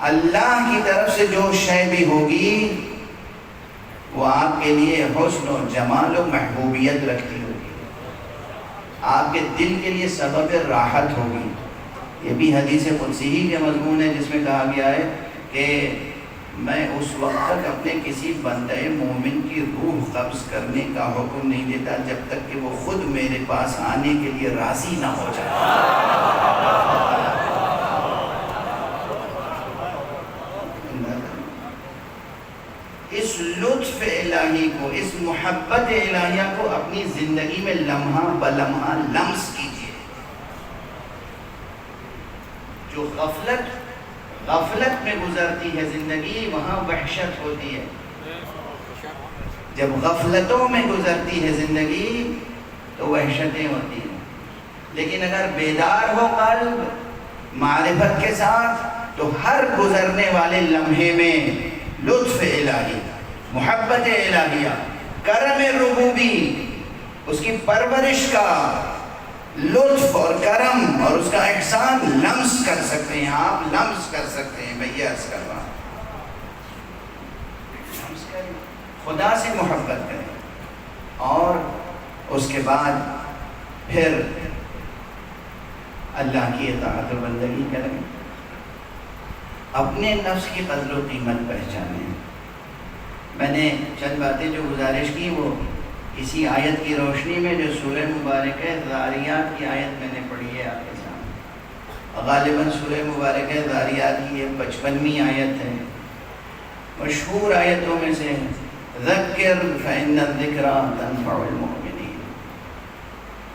اللہ کی طرف سے جو شے بھی ہوگی وہ آپ کے لیے حسن و جمال و محبوبیت رکھتی ہوگی، آپ کے دل کے لیے سبب راحت ہوگی۔ یہ بھی حدیث قدسی ہی کے مضمون ہے جس میں کہا گیا ہے کہ میں اس وقت تک اپنے کسی بندے مومن کی روح قبض کرنے کا حکم نہیں دیتا جب تک کہ وہ خود میرے پاس آنے کے لیے راضی نہ ہو جائے۔ اس لطف الہی کو، اس محبت الہیہ کو اپنی زندگی میں لمحہ بلمحہ لمس کیجیے۔ جو غفلت میں گزرتی ہے زندگی، وہاں وحشت ہوتی ہے۔ جب غفلتوں میں گزرتی ہے زندگی تو وحشتیں ہوتی ہیں، لیکن اگر بیدار ہو قلب معرفت کے ساتھ تو ہر گزرنے والے لمحے میں لطف الہی، محبت الہیہ، کرم ربوبی، اس کی پرورش کا لطف اور کرم اور اس کا احسان لمس کر سکتے ہیں۔ آپ لمس کر سکتے ہیں۔ میں یہ عرض کر رہا ہوں، خدا سے محبت کریں اور اس کے بعد پھر اللہ کی اطاعت و بندگی کریں، اپنے نفس کی قدر و قیمت پہچانیں۔ میں نے چند باتیں جو گزارش کی وہ اسی آیت کی روشنی میں جو سورہ مبارکہ ذاریات کی آیت میں نے پڑھی ہے آپ کے سامنے۔ غالباً سورہ مبارکہ ذاریات کی یہ 55ویں آیت ہے، مشہور آیتوں میں سے ذکر فإن الذکریٰ تنفع المؤمنین۔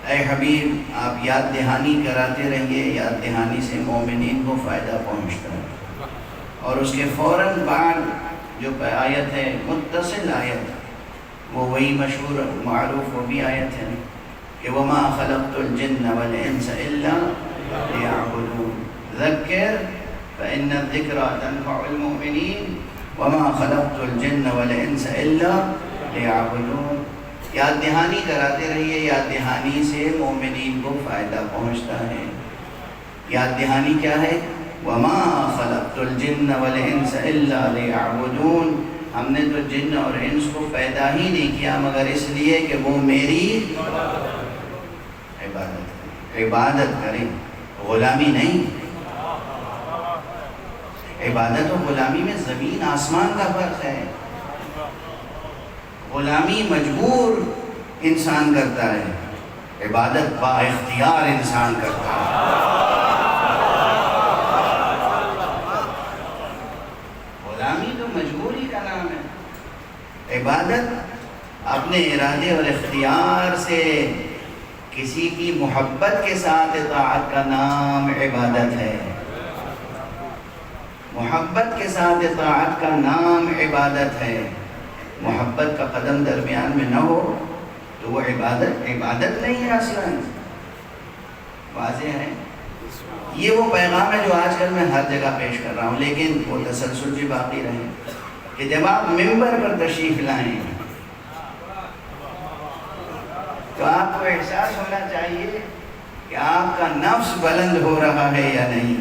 اے حبیب آپ یاد دہانی کراتے رہیے، یاد دہانی سے مومنین کو فائدہ پہنچتا ہے۔ اور اس کے فوراً بعد جو آیت ہے متصل آیت، وہ وہی مشہور معروف وہ بھی آیت ہے کہ وَمَا خَلَقْتُ الْجِنَّ وَالْإِنسَ إِلَّا لِيَعْبُدُونَ ذَكِّرْ فَإِنَّ الذِّكْرَى تَنْفَعُ الْمُؤْمِنِينَ وَمَا خَلَقْتُ الْجِنَّ وَالْإِنسَ إِلَّا لِيَعْبُدُونَ۔ یاد دہانی کراتے رہیے، یاد دہانی سے مومنین کو فائدہ پہنچتا ہے۔ یاد دہانی کیا ہے؟ وَمَا خَلَقْتُ الْجِنَّ وَالْإِنسَ إِلَّا لِيَعْبُدُونَ، ہم نے تو جن اور انس کو پیدا ہی نہیں کیا مگر اس لیے کہ وہ میری عبادت کریں، غلامی نہیں۔ عبادت و غلامی میں زمین آسمان کا فرق ہے۔ غلامی مجبور انسان کرتا ہے، عبادت با اختیار انسان کرتا ہے۔ غلامی تو مجبوری کا نام ہے، عبادت اپنے ارادے اور اختیار سے کسی کی محبت کے ساتھ اطاعت کا نام عبادت ہے۔ محبت کے ساتھ اطاعت کا نام عبادت ہے۔ محبت کا قدم درمیان میں نہ ہو تو وہ عبادت نہیں ہے اصلاً۔ واضح ہے؟ یہ وہ پیغام ہے جو آج کل میں ہر جگہ پیش کر رہا ہوں، لیکن وہ تسلسل بھی باقی رہے کہ جب آپ ممبر پر تشریف لائیں تو آپ کو احساس ہونا چاہیے کہ آپ کا نفس بلند ہو رہا ہے یا نہیں،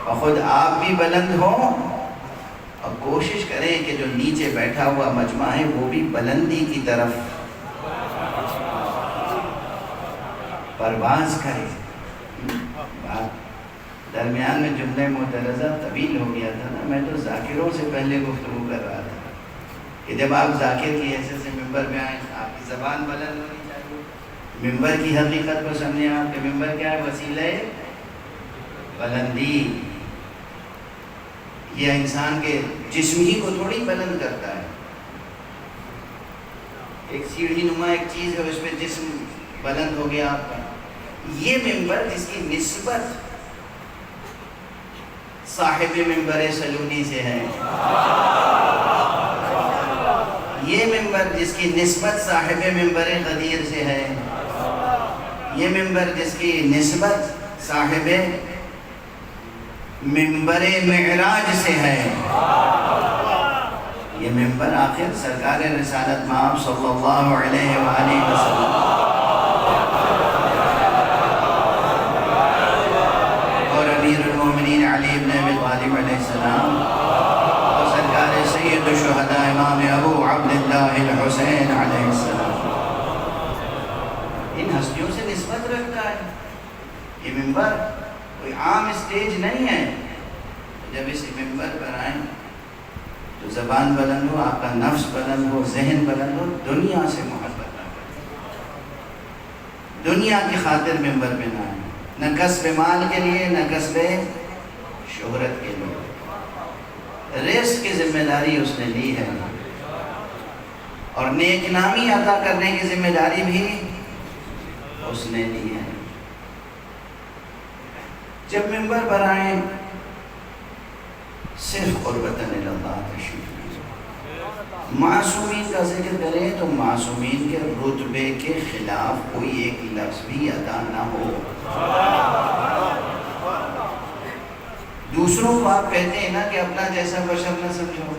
اور خود آپ بھی بلند ہوں، اور کوشش کریں کہ جو نیچے بیٹھا ہوا مجمع ہے وہ بھی بلندی کی طرف پرواز کرے۔ درمیان میں جملہ معترضہ طویل ہو گیا تھا نا، میں تو ذاکروں سے پہلے گفتگو کر رہا تھا کہ جب آپ ذاکر کی حیثیت سے ممبر میں آئیں آپ کی زبان بلند ہونی چاہیے۔ ممبر کی حقیقت کو سمجھیں آپ کہ ممبر کیا ہے؟ وسیلہ بلندی۔ یہ انسان کے جسم ہی کو تھوڑی بلند کرتا ہے، ایک سیڑھی نما ایک چیز ہے، اس پہ جسم بلند ہو گیا آپ کا۔ یہ ممبر جس کی نسبت صاحب ممبر سلونی سے ہے، یہ ممبر جس کی نسبت صاحب ممبر غدیر سے ہے، یہ ممبر جس کی نسبت صاحب ممبر معراج سے ہے، یہ ممبر آخر سرکار رسالت مآب صلی اللہ علیہ وآلہ وسلم اور امیر المومنین علی بن ابی طالب علیہ السلام اور سرکار سید الشہداء امام ابو عبداللہ الحسین علیہ السلام، ان ہستیوں سے نسبت رکھتا ہے۔ یہ ممبر کوئی عام اسٹیج نہیں ہے۔ جب اس ممبر پر آئیں تو زبان بلند ہو، آپ کا نفس بلند ہو، ذہن بلند ہو، دنیا سے محبت نہ کریں، دنیا کی خاطر ممبر پہ نہ آئیں، نہ کسب مال کے لیے، نہ کسب شہرت کے لیے۔ رزق کی ذمہ داری اس نے لی ہے، اور نیک نامی عطا کرنے کی ذمہ داری بھی اس نے لی ہے۔ جب ممبر پر آئیں صرف قربتاً اللہ تشریف لیں، معصومین کا ذکر کریں تو معصومین کے رتبے کے خلاف کوئی ایک لفظ بھی ادا نہ ہو۔ دوسروں کو آپ کہتے ہیں نا کہ اپنا جیسا بشر نہ سمجھو،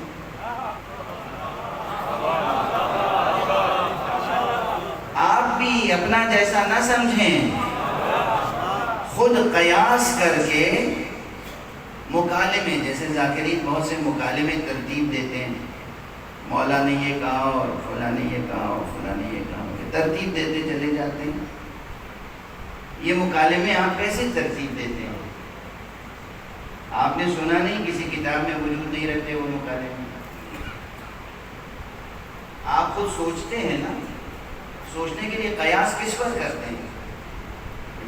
آپ بھی اپنا جیسا نہ سمجھیں، خود قیاس کر کے مکالمے، جیسے ذاکرین بہت سے مکالمے ترتیب دیتے ہیں، مولا نے یہ کہا اور فلاں نے یہ کہا اور فلاں نے یہ کہا، ترتیب دیتے چلے جاتے ہیں۔ یہ مکالمے آپ کیسے ترتیب دیتے ہیں؟ آپ نے سنا نہیں، کسی کتاب میں وجود نہیں رکھتے وہ مکالمے، آپ خود سوچتے ہیں نا، سوچنے کے لیے قیاس کس پر کرتے ہیں؟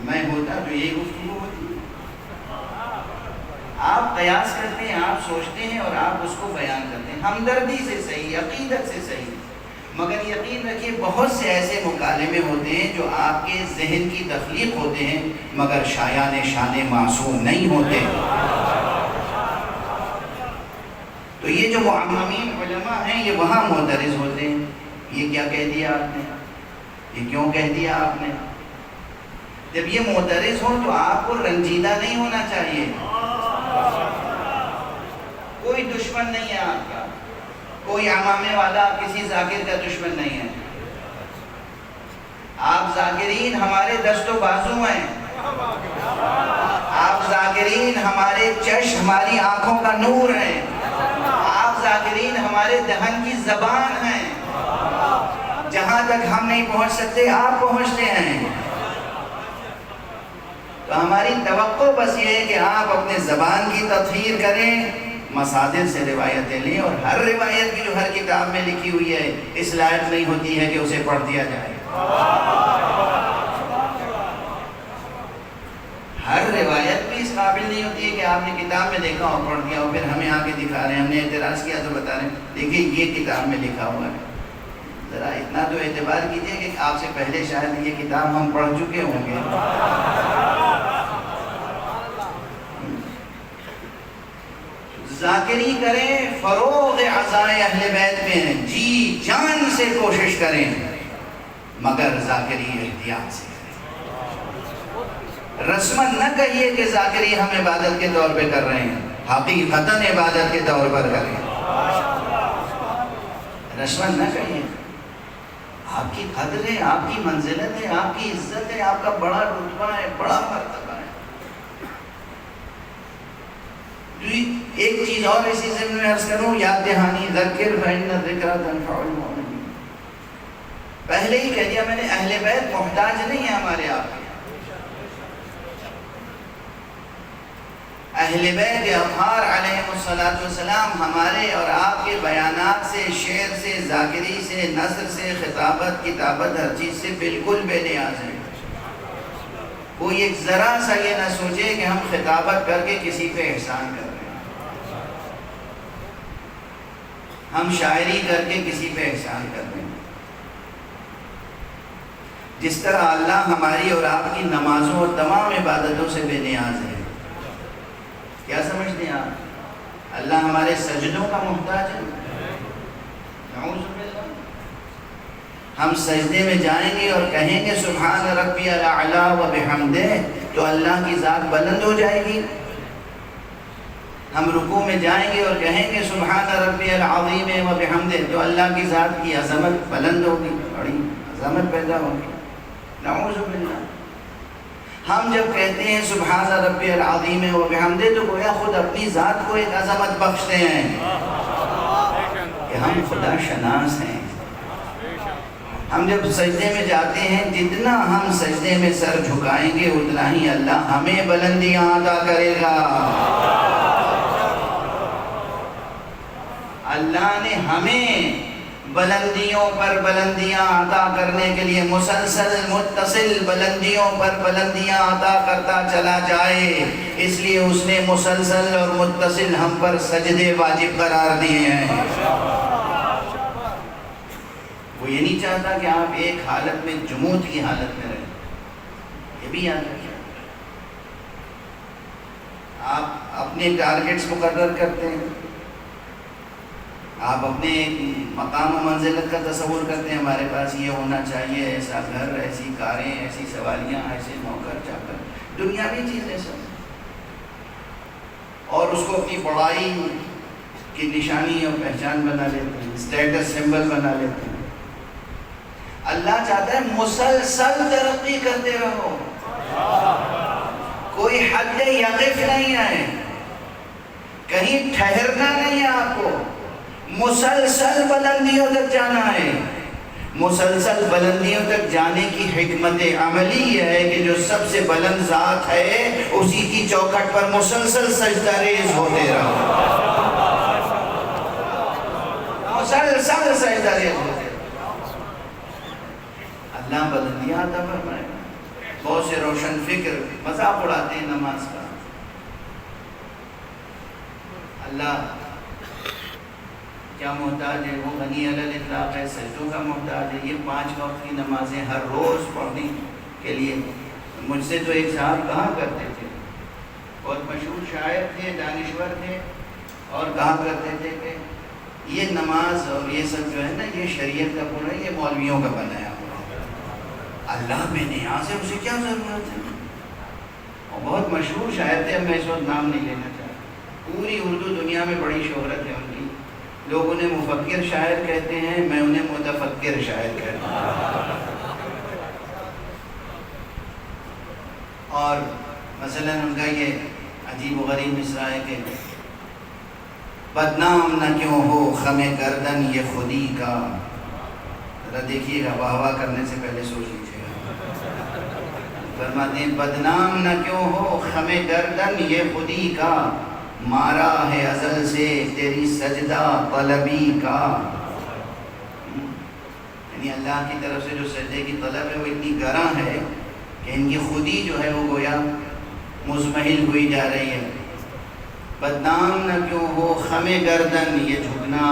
میں ہوتا تو یہی گفتگو ہوتی، آپ قیاس کرتے ہیں، آپ سوچتے ہیں اور آپ اس کو بیان کرتے ہیں، ہمدردی سے صحیح، عقیدت سے صحیح، مگر یقین رکھیے بہت سے ایسے مکالمے ہوتے ہیں جو آپ کے ذہن کی تخلیق ہوتے ہیں مگر شایان شان معصوم نہیں ہوتے۔ تو یہ جو معممین علماء ہیں یہ وہاں معترض ہوتے ہیں، یہ کیا کہہ دیا آپ نے، یہ کیوں کہہ دیا آپ نے؟ جب یہ معترض ہو تو آپ کو رنجیدہ نہیں ہونا چاہیے. کوئی دشمن نہیں ہے آپ کا، کوئی عمامے والا کسی ذاکر کا دشمن نہیں ہے. آپ ذاکرین ہمارے دست و بازو ہیں، آپ ذاکرین ہمارے چشم، ہماری آنکھوں کا نور ہیں، آپ ذاکرین ہمارے دہن کی زبان ہیں. جہاں تک ہم نہیں پہنچ سکتے آپ پہنچتے ہیں. تو ہماری توقع بس یہ ہے کہ آپ اپنے زبان کی تطہیر کریں، مصادر سے روایتیں لیں، اور ہر روایت کی جو ہر کتاب میں لکھی ہوئی ہے اس لائق نہیں ہوتی ہے کہ اسے پڑھ دیا جائے. ہر روایت بھی اس قابل نہیں ہوتی ہے کہ آپ نے کتاب میں دیکھا اور پڑھ دیا اور پھر ہمیں آ کے دکھا رہے ہیں، ہم نے اعتراض کیا تو بتا رہے ہیں دیکھیے یہ کتاب میں لکھا ہوا ہے. ذرا اتنا تو اعتبار کیجئے کہ آپ سے پہلے شاید یہ کتاب ہم پڑھ چکے ہوں گے. ذاکری کریں، فروغ عزائے اہل بیت میں ہیں، جی جان سے کوشش کریں، مگر ذاکری احتیاط سے کریں. رسمن نہ کہیے کہ ذاکری ہم عبادت کے طور پہ کر رہے ہیں، حقیقتاً عبادت کے طور پر کریں. رسمن نہ کہیے. آپ کی قدر ہے، آپ کی منزلت ہے، آپ کی عزت ہے، آپ کا بڑا رتبہ ہے، بڑا مرتبہ ہے. ایک چیز اور اسی ضمن میں عرض کروں، یاد دہانی، ذکر فإن الذکر تنفع المؤمنین. پہلے ہی کہہ دیا میں نے، اہل بیت محتاج نہیں ہے ہمارے آپ کے. اہل بیت اطہار علیہم السلام ہمارے اور آپ کے بیانات سے، شعر سے، ذاکری سے، نثر سے، خطابت، کتابت، ہر چیز سے بالکل بے نیاز ہیں. کوئی ایک ذرا سا یہ نہ سوچے کہ ہم خطابت کر کے کسی پہ احسان کر رہے ہیں، ہم شاعری کر کے کسی پہ احسان کر رہے ہیں. جس طرح اللہ ہماری اور آپ کی نمازوں اور تمام عبادتوں سے بے نیاز ہے. کیا سمجھتے ہیں آپ؟ اللہ ہمارے سجدوں کا محتاج ہے؟ نعوذ باللہ. ہم سجدے میں جائیں گے اور کہیں گے سبحان ربی الاعلی و بحمدہ تو اللہ کی ذات بلند ہو جائے گی. ہم رکوع میں جائیں گے اور کہیں گے سبحان ربی العظیم و بحمدہ تو اللہ کی ذات کی عظمت بلند ہوگی، بڑی عظمت پیدا ہوگی. نعوذ باللہ. ہم جب کہتے ہیں سبحان ربی العظیم و بحمدہ تو گویا خود اپنی ذات کو ایک عظمت بخشتے ہیں کہ ہم خدا شناس ہیں. ہم جب سجدے میں جاتے ہیں جتنا ہم سجدے میں سر جھکائیں گے اتنا ہی اللہ ہمیں بلندیاں عطا کرے گا. اللہ نے ہمیں بلندیوں پر بلندیاں عطا کرنے کے لیے مسلسل متصل بلندیوں پر بلندیاں عطا کرتا چلا جائے، اس لیے اس نے مسلسل اور متصل ہم پر سجدے واجب قرار دیے ہیں. وہ یہ نہیں چاہتا کہ آپ ایک حالت میں جمود کی حالت میں رہیں. یہ بھی یاد رکھیں. آپ اپنے ٹارگٹس مقرر کرتے ہیں، آپ اپنے مقام و منزلت کا تصور کرتے ہیں، ہمارے پاس یہ ہونا چاہیے، ایسا گھر، ایسی کاریں، ایسی سواریاں، ایسے نوکر چاکر، دنیاوی چیزیں سب، اور اس کو اپنی بڑائی کی نشانی اور پہچان بنا لیتے ہیں، اسٹیٹس سمبل بنا لیتے ہیں. اللہ چاہتا ہے مسلسل ترقی کرتے رہو، کوئی حد یقف نہیں ہے، کہیں ٹھہرنا نہیں ہے. آپ کو مسلسل بلندیوں تک جانا ہے. مسلسل بلندیوں تک جانے کی حکمت عملی یہ ہے کہ جو سب سے بلند ذات ہے اسی کی چوکھٹ پر مسلسل سجدہ ریز ہوتے رہو، مسلسل سجدہ ریز ہوتے رہو. اللہ بلندیاں عطا فرمائے گا. بہت سے روشن فکر مذاق اڑاتے ہیں نماز کا. اللہ کیا محتاج ہے؟ وہ غنی علی الاطلاق ہے، سجدوں کا محتاج ہے. یہ 5 وقت کی نمازیں ہر روز پڑھنے کے لیے مجھ سے تو ایک صاحب کہاں کرتے تھے، بہت مشہور شاعر تھے، دانشور تھے. اور کہا کرتے تھے کہ یہ نماز اور یہ سب جو ہے نا یہ شریعت کا پورا یہ مولویوں کا بنایا ہوا ہے، اللہ میں نیاز ہے، اسے کیا ضرورت ہے؟ اور بہت مشہور شاعر تھے، اب میں اس وقت نام نہیں لینا چاہتا، پوری اردو دنیا میں بڑی شہرت ہے ان کی، لوگ انہیں مفکر شاعر کہتے ہیں، میں انہیں متفکر شاعر کہتا ہوں۔ اور مثلا ان کا یہ عجیب و غریب مصرع ہے کہ بدنام نہ کیوں ہو خم گردن یہ خودی کا، ذرا دیکھیے گا، واہ واہ کرنے سے پہلے سوچ لیجیے گا، فرماتے ہیں بدنام نہ کیوں ہو خم گردن یہ خودی کا، مارا ہے ازل سے تیری سجدہ طلبی کا، یعنی اللہ کی طرف سے جو سجدے کی طلب ہے وہ اتنی گراں ہے کہ ان کی خودی جو ہے وہ گویا مزمحل ہوئی جا رہی ہے۔ بدنام نہ کیوں ہو خم گردن، یہ جھکنا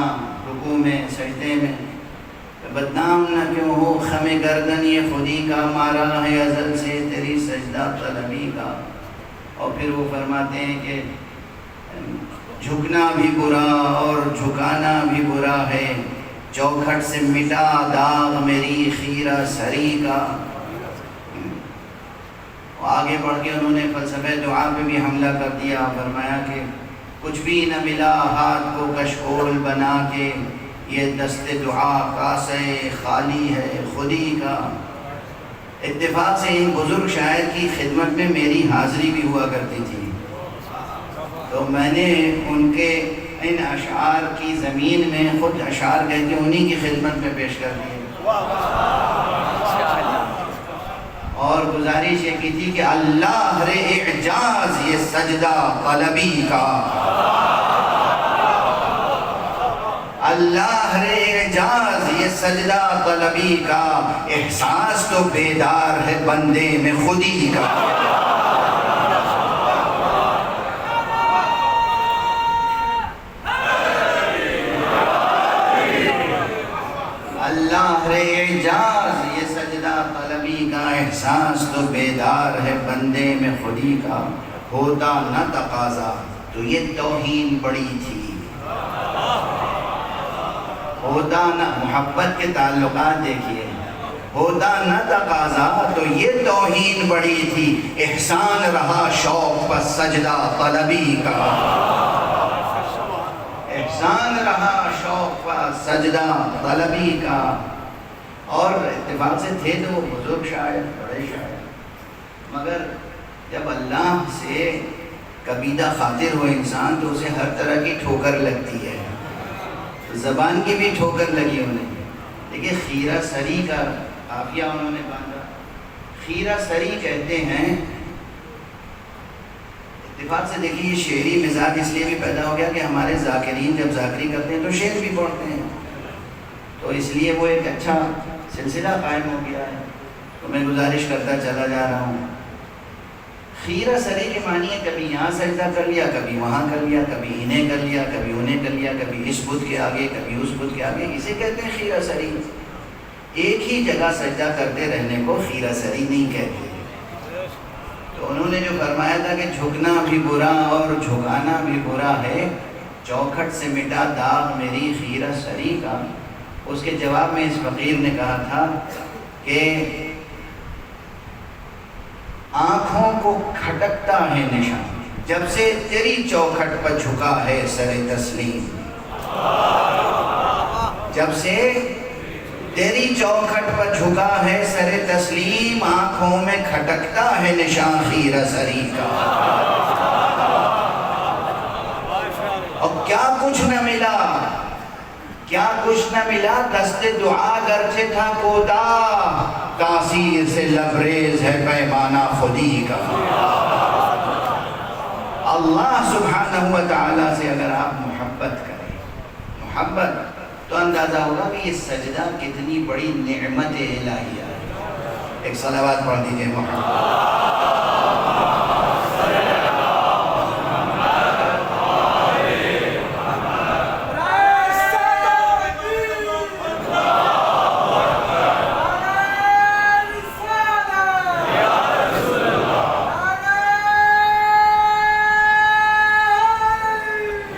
رکوع میں سجدے میں، بدنام نہ کیوں ہو خم گردن یہ خودی کا، مارا ہے ازل سے تیری سجدہ طلبی کا۔ اور پھر وہ فرماتے ہیں کہ جھکنا بھی برا اور جھکانا بھی برا ہے، چوکھٹ سے مٹا داغ میری خیرہ سری کا۔ آگے بڑھ کے انہوں نے فلسفہ دعا پہ بھی حملہ کر دیا، فرمایا کہ کچھ بھی نہ ملا ہاتھ کو کشکول بنا کے، یہ دست دعا کاسے خالی ہے خودی کا۔ اتفاق سے ان بزرگ شاعر کی خدمت میں میری حاضری بھی ہوا کرتی تھی، تو میں نے ان کے ان اشعار کی زمین میں خود اشعار کہہ کے انہی کی خدمت میں پیش کر دیے، اور گزارش یہ کی تھی کہ اللہ رے اعجاز یہ سجدہ طلبی کا، اللہ رے اعجاز یہ سجدہ طلبی کا، احساس تو بیدار ہے بندے میں خودی کا۔ اللہ رے اعجاز یہ سجدہ طلبی کا، احساس تو بیدار ہے بندے میں خودی کا، ہوتا نہ تقاضا تو یہ توہین بڑی تھی، ہوتا نہ، محبت کے تعلقات دیکھیے، ہوتا نہ تقاضا تو یہ توہین بڑی تھی، احسان رہا شوق پر سجدہ طلبی کا، احسان رہا شوق پر سجدہ طلبی کا۔ اور اتفاق سے تھے تو وہ بزرگ شاعر، بڑے شاعر، مگر جب اللہ سے کبیدہ خاطر ہو انسان تو اسے ہر طرح کی ٹھوکر لگتی ہے، زبان کی بھی ٹھوکر لگی انہیں۔ دیکھیے خیرہ سری کا قافیہ انہوں نے باندھا، خیرہ سری کہتے ہیں، اتفاق سے دیکھیے یہ شعری مزاج اس لیے بھی پیدا ہو گیا کہ ہمارے ذاکرین جب ذاکری کرتے ہیں تو شعر بھی پڑھتے ہیں، تو اس لیے وہ ایک اچھا سلسلہ قائم ہو گیا ہے، تو میں گزارش کرتا چلا جا رہا ہوں۔ خیرہ سری کے معنی ہے کبھی یہاں سجدہ کر لیا، کبھی وہاں کر لیا، کبھی انہیں کر لیا، کبھی انہیں کر لیا، کبھی اس بت کے آگے، کبھی اس بت کے آگے، اسے کہتے ہیں خیرہ سری۔ ایک ہی جگہ سجدہ کرتے رہنے کو خیرہ سری نہیں کہتے۔ تو انہوں نے جو فرمایا تھا کہ جھکنا بھی برا اور جھکانا بھی برا ہے، چوکھٹ سے مٹا داغ میری خیرہ سری کا، اس کے جواب میں اس فقیر نے کہا تھا کہ آنکھوں کو کھٹکتا ہے نشان جب سے تیری چوکھٹ پر جھکا ہے سر تسلیم، جب سے تیری چوکھٹ پر جھکا ہے سر تسلیم، آنکھوں میں کھٹکتا ہے نشان خیرہ سری کا۔ اور کیا کچھ نہ ملا، کیا کچھ نہ ملا، دست دعا گرچہ تھا کوتاہ، تاثیر سے لبریز ہے پیمانہ خودی کا۔ اللہ سبحانہ و تعالیٰ سے اگر آپ محبت کریں، محبت، تو اندازہ ہوگا کہ یہ سجدہ کتنی بڑی نعمت الہیہ ہے۔ ایک صلوات پڑھ دیجئے محمد۔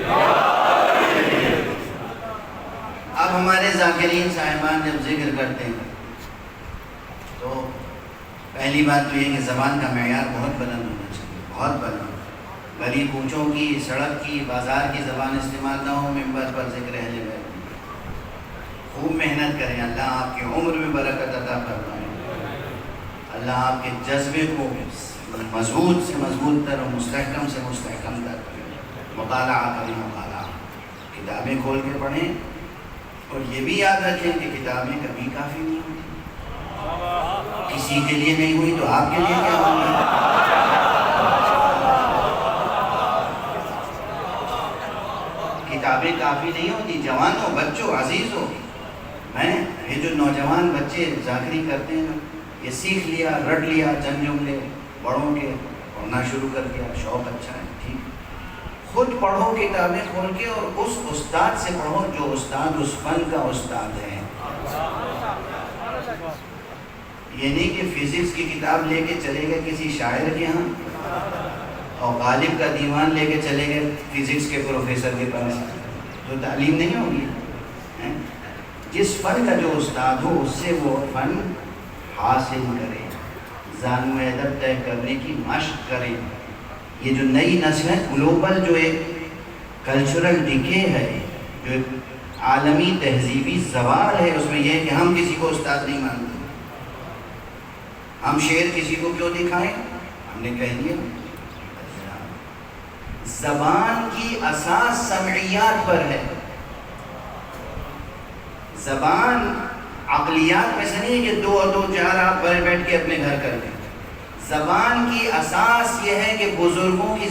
یا جب ذکر کرتے ہیں تو پہلی بات تو یہ کہ زبان کا معیار بہت بلند ہونا چاہیے، بہت بلند. گلی کوچوں کی، سڑک کی، بازار کی زبان استعمال نہ ہو، ممبر پر ذکر اہل بیت. خوب محنت کریں، اللہ آپ کی عمر میں برکت عطا فرمائے، اللہ آپ کے جذبے کو مضبوط سے مضبوط تر اور مستحکم سے مستحکم تر. مطالعہ کریں، مطالعہ، کتابیں کھول کے پڑھیں، اور یہ بھی یاد رکھیں کہ کتابیں کبھی کافی نہیں ہوتی. کسی کے لیے نہیں ہوئی تو آپ کے لیے کیا ہوگی؟ کتابیں کافی نہیں ہوتی. جوانوں، بچوں، عزیزوں، میں یہ جو نوجوان بچے ذاکری کرتے ہیں نا، یہ سیکھ لیا، رٹ لیا چند جملے بڑوں کے، پڑھنا شروع کر دیا، شوق اچھا ہے، ٹھیک. خود پڑھو کتابیں کھول کے، اور اس استاد سے پڑھو جو استاد اس فن کا استاد ہے. یہ نہیں کہ فزکس کی کتاب لے کے چلے گئے کسی شاعر کے ہاں، اور غالب کا دیوان لے کے چلے گئے فزکس کے پروفیسر کے پاس، تو تعلیم نہیں ہوگی. جس فن کا جو استاد ہو اس سے وہ فن حاصل کرے، زانو ادب طے کرنے کی مشق کریں. یہ جو نئی نسل ہے، گلوبل جو ایک کلچرل ڈکے ہے، جو ایک عالمی تہذیبی زوال ہے، اس میں یہ ہے کہ ہم کسی کو استاد نہیں مانتے. ہم شعر کسی کو کیوں دکھائیں؟ ہم نے کہہ دیا. زبان کی اساس سمعیات پر ہے. زبان عقلیات میں سے نہیں کہ دو اور دو چار آپ بیٹھ کے اپنے گھر کر دیں. زبان کی اساس یہ ہے کہ بزرگوں کی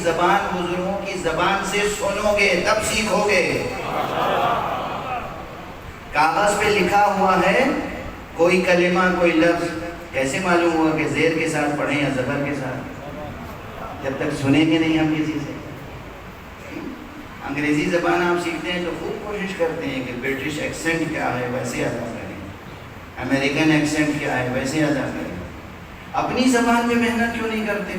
زبان سے سنو گے تب سیکھو گے. کاغذ پہ لکھا ہوا ہے کوئی کلمہ، کوئی لفظ، کیسے معلوم ہوا کہ زیر کے ساتھ پڑھیں یا زبر کے ساتھ؟ جب تک سنیں گے نہیں ہم کسی سے. انگریزی زبان آپ سیکھتے ہیں تو خوب کوشش کرتے ہیں کہ برٹش ایکسنٹ کیا ہے ویسے ادا کریں، امریکن ایکسنٹ کیا ہے ویسے ادا کریں. اپنی زبان پہ محنت کیوں نہیں کرتے؟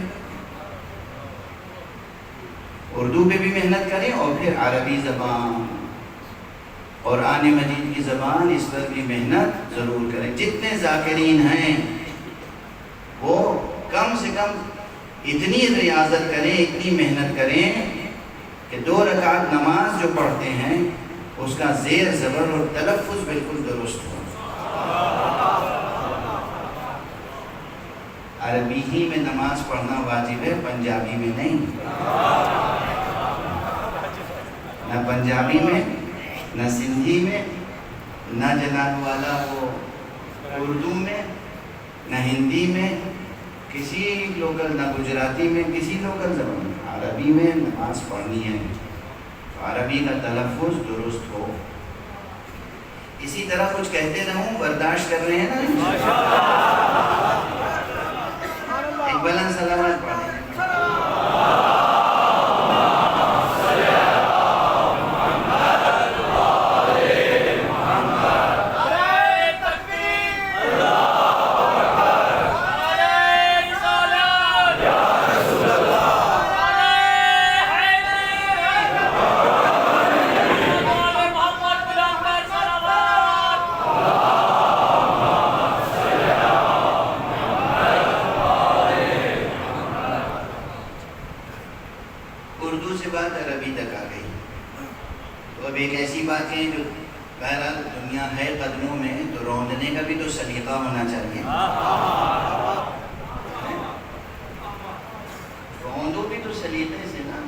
اردو پہ بھی محنت کریں، اور پھر عربی زبان، قرآن مجید کی زبان، اس پر بھی محنت ضرور کریں. جتنے ذاکرین ہیں وہ کم سے کم اتنی ریاضت کریں، اتنی محنت کریں کہ 2 رکعت نماز جو پڑھتے ہیں اس کا زیر زبر اور تلفظ بالکل درست ہو. عربی ہی میں نماز پڑھنا واجب ہے، پنجابی میں نہیں. نہ پنجابی میں، نہ سندھی میں، نہ جناب والا وہ اردو میں، نہ ہندی میں، کسی لوکل، نہ گجراتی میں، کسی لوکل زبان میں. عربی میں نماز پڑھنی ہے تو عربی کا تلفظ درست ہو. اسی طرح کچھ کہتے رہوں، برداشت کر رہے ہیں نا؟ ایک بلند سلامت پڑھیں. ہونا چاہیے. روندو بھی تو سلیقے سے نا.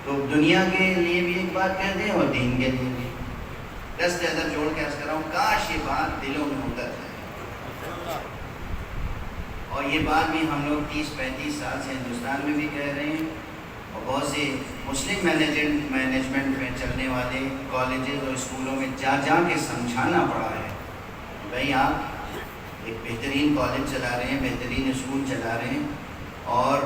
تو دنیا کے لیے بھی ایک بات کہتے ہیں اور دین کے لیے بھی. دست ادب جوڑ کے عرض کر رہا ہوں، کاش یہ بات دلوں میں اتر جائے. اور یہ بات بھی ہم لوگ 30-35 سال سے ہندوستان میں بھی کہہ رہے ہیں، اور بہت سے مسلم مینجمنٹ میں چلنے والے کالجز اور اسکولوں میں جا کے سمجھانا پڑا ہے. بھائی آپ ایک بہترین کالج چلا رہے ہیں، بہترین اسکول چلا رہے ہیں، اور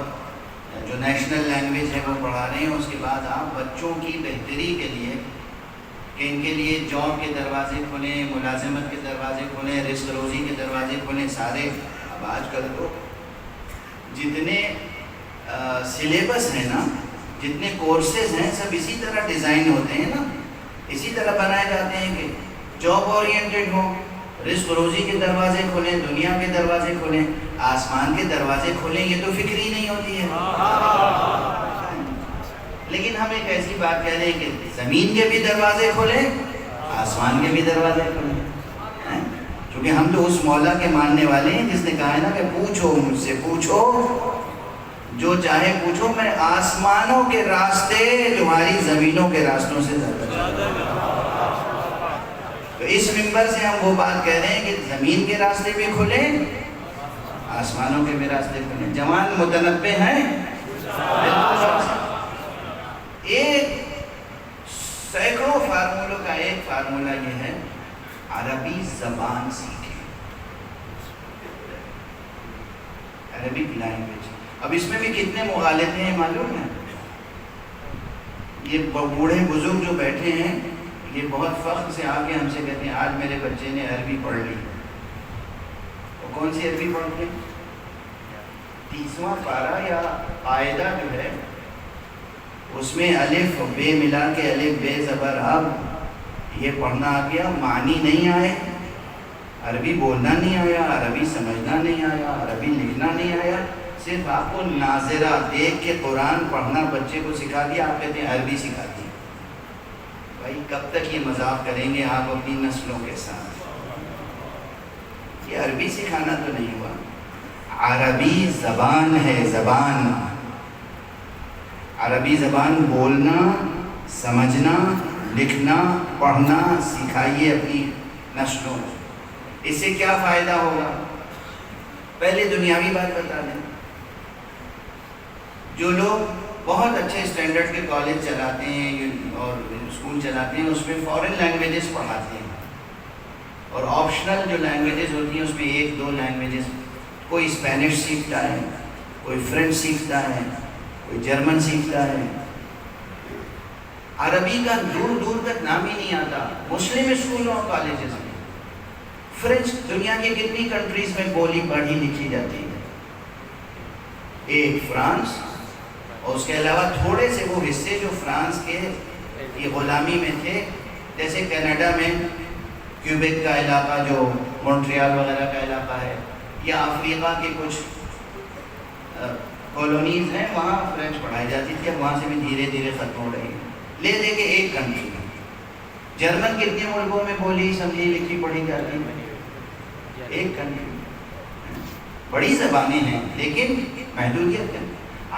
جو نیشنل لینگویج ہے وہ پڑھا رہے ہیں. اس کے بعد آپ بچوں کی بہتری کے لیے کہ ان کے لیے جاب کے دروازے کھولیں، ملازمت کے دروازے کھولیں، رزق روزی کے دروازے کھولیں. سارے اب آج کل تو جتنے سلیبس ہیں نا، جتنے کورسز ہیں، سب اسی طرح ڈیزائن ہوتے ہیں نا، اسی طرح بنائے جاتے ہیں کہ جاب اورینٹڈ ہوں، رزق روزی کے دروازے کھولیں، دنیا کے دروازے کھولیں، آسمان کے دروازے کھولیں، یہ تو فکر ہی نہیں ہوتی ہے۔ لیکن ہم ایک ایسی بات کہہ رہے ہیں کہ زمین کے بھی دروازے کھولیں، آسمان کے بھی دروازے کھولیں، کیونکہ ہم تو اس مولا کے ماننے والے ہیں جس نے کہا ہے نا کہ پوچھو مجھ سے، پوچھو جو چاہے پوچھو، میں آسمانوں کے راستے تمہاری زمینوں کے راستوں سے زیادہ۔ تو اس منبر سے ہم وہ بات کہہ رہے ہیں کہ زمین کے راستے بھی کھلیں، آسمانوں کے بھی راستے کھلیں۔ جوان متنبع ہیں، ایک سینکڑوں فارمولوں کا ایک فارمولہ یہ ہے، عربی زبان سیکھیں، عربک لینگویج۔ اب اس میں بھی کتنے مغالطے ہیں معلوم ہے؟ یہ بوڑھے بزرگ جو بیٹھے ہیں یہ بہت فخر سے آ کے ہم سے کہتے ہیں آج میرے بچے نے عربی پڑھ لی۔ وہ کون سی عربی پڑھ لی؟ 30واں پارہ یا قاعدہ جو ہے اس میں الف بے ملا کے الف بے زبر اب یہ پڑھنا آ گیا، معنی نہیں آئے، عربی بولنا نہیں آیا، عربی سمجھنا نہیں آیا، عربی لکھنا نہیں آیا، صرف آپ کو ناظرہ دیکھ کے قرآن پڑھنا بچے کو سکھا دیا، آپ کہتے ہیں عربی سکھا دی۔ بھائی کب تک یہ مذاق کریں گے آپ اپنی نسلوں کے ساتھ؟ یہ عربی سکھانا تو نہیں ہوا، عربی زبان ہے، زبان، عربی زبان بولنا، سمجھنا، لکھنا، پڑھنا سکھائیے اپنی نسلوں میں۔ اس سے کیا فائدہ ہوگا؟ پہلے دنیاوی بات بتا دیں، جو لوگ بہت اچھے اسٹینڈرڈ کے کالج چلاتے ہیں اور اسکول چلاتے ہیں اس میں فارن لینگویجز پڑھاتے ہیں، اور آپشنل جو لینگویجز ہوتی ہیں اس میں 1-2 لینگویجز، کوئی اسپینش سیکھتا ہے، کوئی فرینچ سیکھتا ہے، کوئی جرمن سیکھتا ہے۔ عربی کا دور دور تک نام ہی نہیں آتا مسلم اسکولوں اور کالجز میں۔ فرینچ دنیا کی کتنی کنٹریز میں بولی پڑھی لکھی جاتی ہے؟ ایک فرانس، اور اس کے علاوہ تھوڑے سے وہ حصے جو فرانس کے یہ غلامی میں تھے، جیسے کینیڈا میں کیوبیک کا علاقہ جو مونٹریال وغیرہ کا علاقہ ہے، یا افریقہ کے کچھ کالونیز ہیں وہاں فرینچ پڑھائی جاتی تھی، اب وہاں سے بھی دھیرے دھیرے ختم ہو رہی ہے۔ لے دے کے ایک کنٹری، جرمن کتنے ملکوں میں بولی سمجھی لکھی پڑھی جاتی ہے؟ ایک کنٹری۔ بڑی زبانیں ہیں لیکن محدودیت ہے۔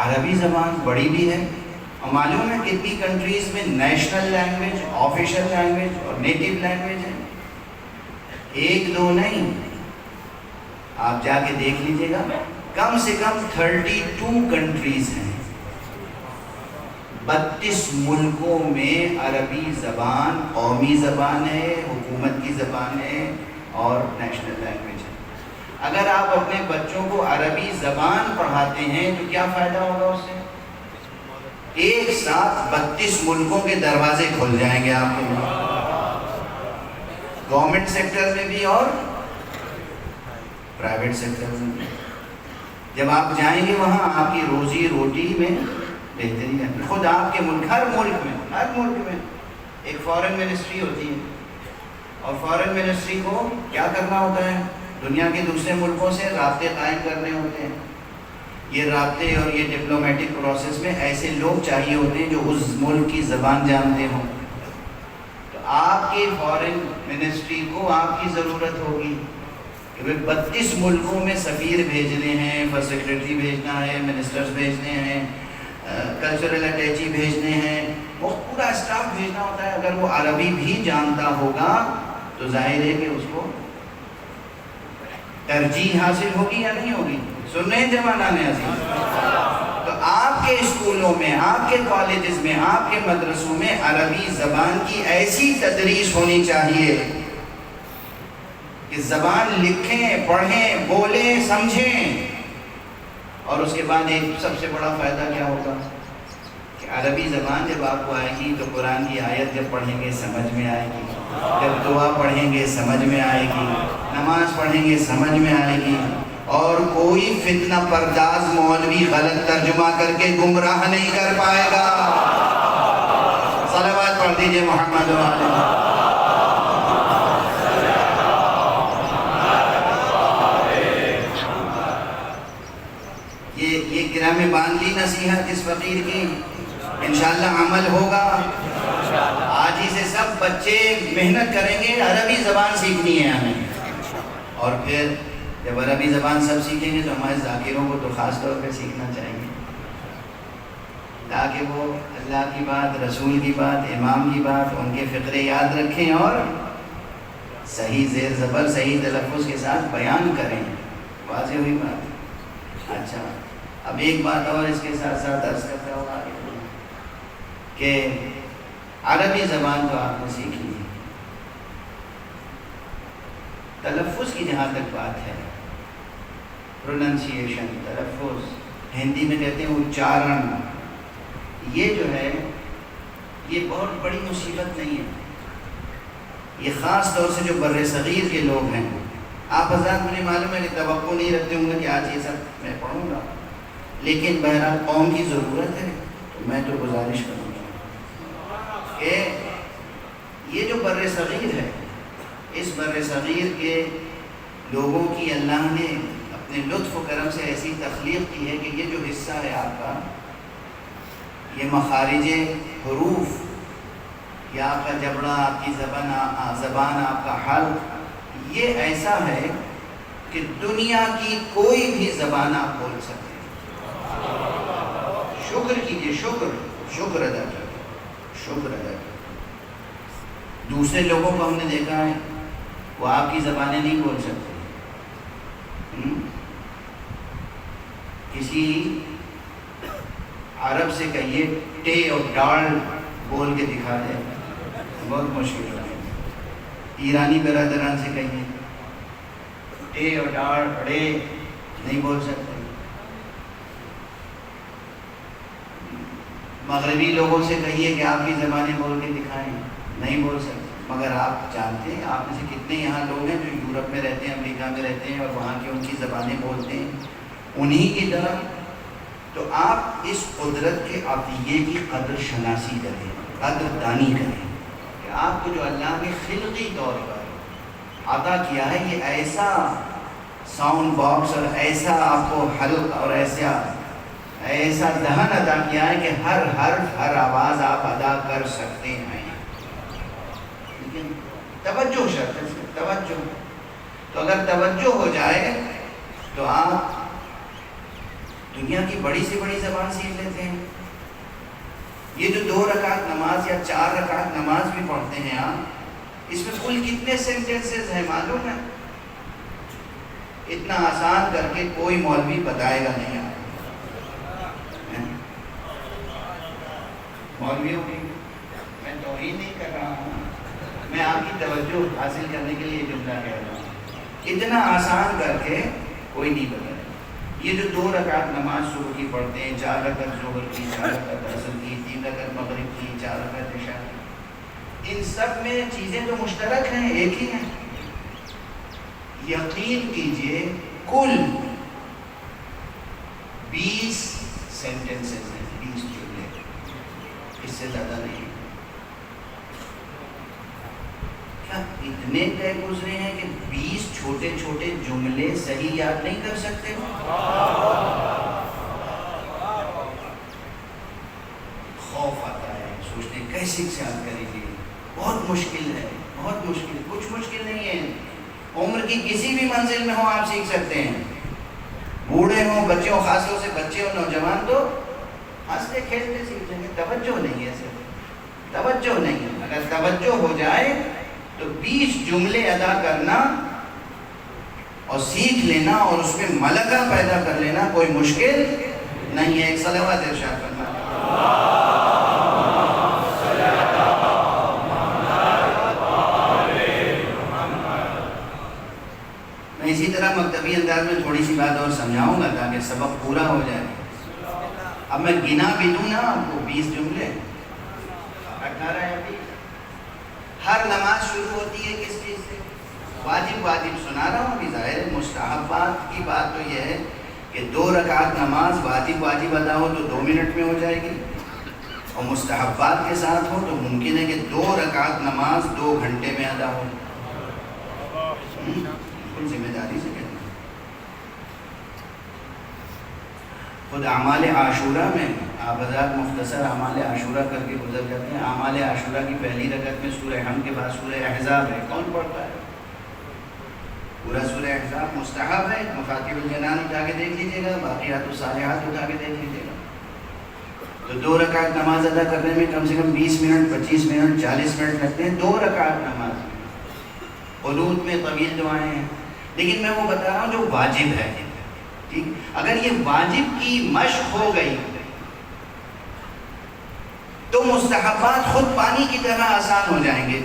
عربی زبان بڑی بھی ہے، اور معلوم ہے کتنی کنٹریز میں نیشنل لینگویج، آفیشیل لینگویج اور نیٹیو لینگویج ہے؟ 1-2 نہیں، آپ جا کے دیکھ لیجیے گا، کم سے کم 32 کنٹریز ہیں، 32 ملکوں میں عربی زبان قومی زبان ہے، حکومت کی زبان ہے اور نیشنل لینگویج ہے۔ اگر آپ اپنے بچوں کو عربی زبان پڑھاتے ہیں تو کیا فائدہ ہوگا اس سے؟ ایک ساتھ 32 ملکوں کے دروازے کھل جائیں گے آپ کے لیے، گورنمنٹ سیکٹر میں بھی اور پرائیویٹ سیکٹر میں بھی۔ جب آپ جائیں گے وہاں آپ کی روزی روٹی میں بہتری ہے۔ خود آپ کے ملک، ہر ملک میں ایک فارن منسٹری ہوتی ہے، اور فارن منسٹری کو کیا کرنا ہوتا ہے؟ دنیا کے دوسرے ملکوں سے رابطے قائم کرنے ہوتے ہیں۔ یہ رابطے اور یہ ڈپلومیٹک پروسیس میں ایسے لوگ چاہیے ہوتے ہیں جو اس ملک کی زبان جانتے ہوں۔ تو آپ کی فارن منسٹری کو آپ کی ضرورت ہوگی کہ 32 ملکوں میں سفیر بھیجنے ہیں، فرسٹ سیکرٹری بھیجنا ہے، منسٹرز بھیجنے ہیں، کلچرل اٹیچی بھیجنے ہیں، وہ پورا اسٹاف بھیجنا ہوتا ہے۔ اگر وہ عربی بھی جانتا ہوگا تو ظاہر ہے کہ اس کو ترجیح حاصل ہوگی یا نہیں ہوگی؟ سن رہے ہیں جوانان عزیز؟ تو آپ کے اسکولوں میں، آپ کے کالجز میں، آپ کے مدرسوں میں عربی زبان کی ایسی تدریس ہونی چاہیے کہ زبان لکھیں، پڑھیں، بولیں، سمجھیں۔ اور اس کے بعد ایک سب سے بڑا فائدہ کیا ہوگا کہ عربی زبان جب آپ کو آئے گی تو قرآن کی آیت جب پڑھیں گے سمجھ میں آئے گی، جب دعا پڑھیں گے سمجھ میں آئے گی، نماز پڑھیں گے سمجھ میں آئے گی، اور کوئی فتنہ پرداز مولوی غلط ترجمہ کر کے گمراہ نہیں کر پائے گا۔ صلوات پڑھ دیجئے محمد و علیہ۔ گرہ میں باندھ لی نصیحت اس فقیر کی، انشاءاللہ عمل ہوگا۔ آج ہی سے سب بچے محنت کریں گے، عربی زبان سیکھنی ہے ہمیں، اور پھر جب عربی زبان سب سیکھیں گے تو ہمارے ذاکروں کو تو خاص طور پہ سیکھنا چاہیے، تاکہ وہ اللہ کی بات، رسول کی بات، امام کی بات، ان کے فقرے یاد رکھیں اور صحیح زیر زبر، صحیح تلفظ کے ساتھ بیان کریں۔ واضح ہوئی بات؟ اچھا، اب ایک بات اور اس کے ساتھ ساتھ عرض کرتا ہوں آگے کہ عربی زبان تو آپ نے سیکھ لی، تلفظ کی جہاں تک بات ہے، پروننسیشن، تلفظ، ہندی میں کہتے ہیں اچارن، یہ جو ہے یہ بہت بڑی مصیبت نہیں ہے۔ یہ خاص طور سے جو بر صغیر کے لوگ ہیں، آپ حضرات مجھے معلوم ہے کہ توقع نہیں رکھتے ہوں گے کہ آج یہ سب میں پڑھوں گا، لیکن بہرحال قوم کی ضرورت ہے تو میں تو گزارش کروں گا کہ یہ جو بر صغیر ہے، اس بر صغیر کے لوگوں کی اللہ نے اپنے لطف و کرم سے ایسی تخلیق کی ہے کہ یہ جو حصہ ہے آپ کا، یہ مخارج حروف، یہ آپ کا جبڑا، آپ کی زبان، آپ کا حلق، یہ ایسا ہے کہ دنیا کی کوئی بھی زبان آپ بول سکتے ہیں۔ شکر کیجئے، شکر ادا کر، شکر ادا کر۔ دوسرے لوگوں کو ہم نے دیکھا ہے وہ آپ کی زبانیں نہیں بول سکتے، کسی عرب سے کہیے ٹے اور ڈال بول کے دکھا دے، بہت مشکل ہے۔ ایرانی برادران سے کہیے ٹے اور ڈال ڑے نہیں بول سکتے، مغربی لوگوں سے کہیے کہ آپ کی زبانیں بول کے دکھائیں، نہیں بول سکتے۔ مگر آپ جانتے ہیں آپ میں سے کتنے یہاں لوگ ہیں جو یورپ میں رہتے ہیں، امریکہ میں رہتے ہیں اور وہاں کی ان کی زبانیں بولتے ہیں انہی کی طرح۔ تو آپ اس قدرت کے عطیے کی قدر شناسی کریں، قدر دانی کریں کہ آپ کو جو اللہ نے خلقی طور پر عطا کیا ہے، یہ ایسا ساؤنڈ باکس اور ایسا آپ کو حلق اور ایسا دہن عطا کیا ہے کہ ہر حرف، ہر آواز آپ ادا کر سکتے ہیں، لیکن توجہ شرط ہے، توجہ۔ تو اگر توجہ ہو جائے تو آپ دنیا کی بڑی سے بڑی زبان سیکھ لیتے ہیں۔ یہ جو 2 رکعت نماز یا 4 رکعت نماز بھی پڑھتے ہیں آپ، اس میں کل کتنے سینٹنسز ہیں معلوم ہے؟ اتنا آسان کر کے کوئی مولوی بتائے گا نہیں آپ مولویوں کی، میں توہین نہیں کر رہا ہوں، میں آپ کی توجہ حاصل کرنے کے لیے یہ جملہ کہہ رہا ہوں، اتنا آسان کر کے کوئی نہیں بتائے۔ یہ جو 2 رکعت نماز صبح کی پڑھتے ہیں، 4 رکعت ظہر کی، 4 رکعت عصر کی، 3 رکعت مغرب کی، 4 رکعت عشاء کی، ان سب میں چیزیں تو مشترک ہیں، ایک ہی ہیں۔ یقین کیجئے کل 20 سینٹنسز ہیں، 20 جملے، اس سے زیادہ نہیں۔ کیا اتنے طے گزرے ہیں کہ 20 چھوٹے چھوٹے جملے صحیح یاد نہیں کر سکتے؟ خوف آتا ہے، سوچتے ہیں کیسے یاد کریں گے، بہت مشکل ہے، بہت مشکل۔ کچھ مشکل نہیں ہے، عمر کی کسی بھی منزل میں ہو آپ سیکھ سکتے ہیں، بوڑھے ہوں، بچے ہوں، خاص طور سے بچے ہوں، نوجوان تو ہنستے کھیلتے سیکھ جائیں گے۔ توجہ نہیں ہے، صرف توجہ نہیں ہے۔ اگر توجہ ہو جائے تو 20 جملے ادا کرنا اور سیکھ لینا اور اس میں ملکہ پیدا کر لینا کوئی مشکل نہیں ہے۔ ایک صلوات ارشاد فرمائیں۔ میں اسی طرح مکتبی انداز میں تھوڑی سی بات اور سمجھاؤں گا تاکہ سبق پورا ہو جائے۔ اب میں گنا بھی دوں نا آپ کو 20 جملے، 18 یا 20۔ ہر نماز شروع ہوتی ہے کس چیز سے؟ واجب سنا رہا ہوں ابھی، ظاہر مستحبات کی بات تو یہ ہے کہ 2 رکعت نماز واجب ادا ہو تو 2 منٹ میں ہو جائے گی، اور مستحبات کے ساتھ ہو تو ممکن ہے کہ 2 رکعت نماز 2 گھنٹے میں ادا ہو۔ ذمہ داری سے کہنا۔ خود اعمال عاشورہ میں آپ حضرات مختصر اعمال عاشورہ کر کے گزر جاتے ہیں. اعمال عاشورہ کی پہلی رکعت میں سورہ حمد کے بعد سورہ احزاب ہے. کون پڑھتا ہے؟ پورا سورہ احزاب مستحب ہے. مفاتیح الجنان اٹھا کے دیکھ لیجیے گا, باقیات الصالحات اٹھا کے دیکھ لیجیے گا. تو 2 رکعت نماز ادا کرنے میں کم سے کم 20 منٹ 25 منٹ 40 منٹ لگتے ہیں. 2 رکعت نماز میں قنوت میں طویل دعائیں ہیں. لیکن میں وہ بتا رہا ہوں جو واجب ہے. ٹھیک, اگر یہ واجب کی مشق ہو گئی تو مستحبات خود پانی کی طرح آسان ہو جائیں گے.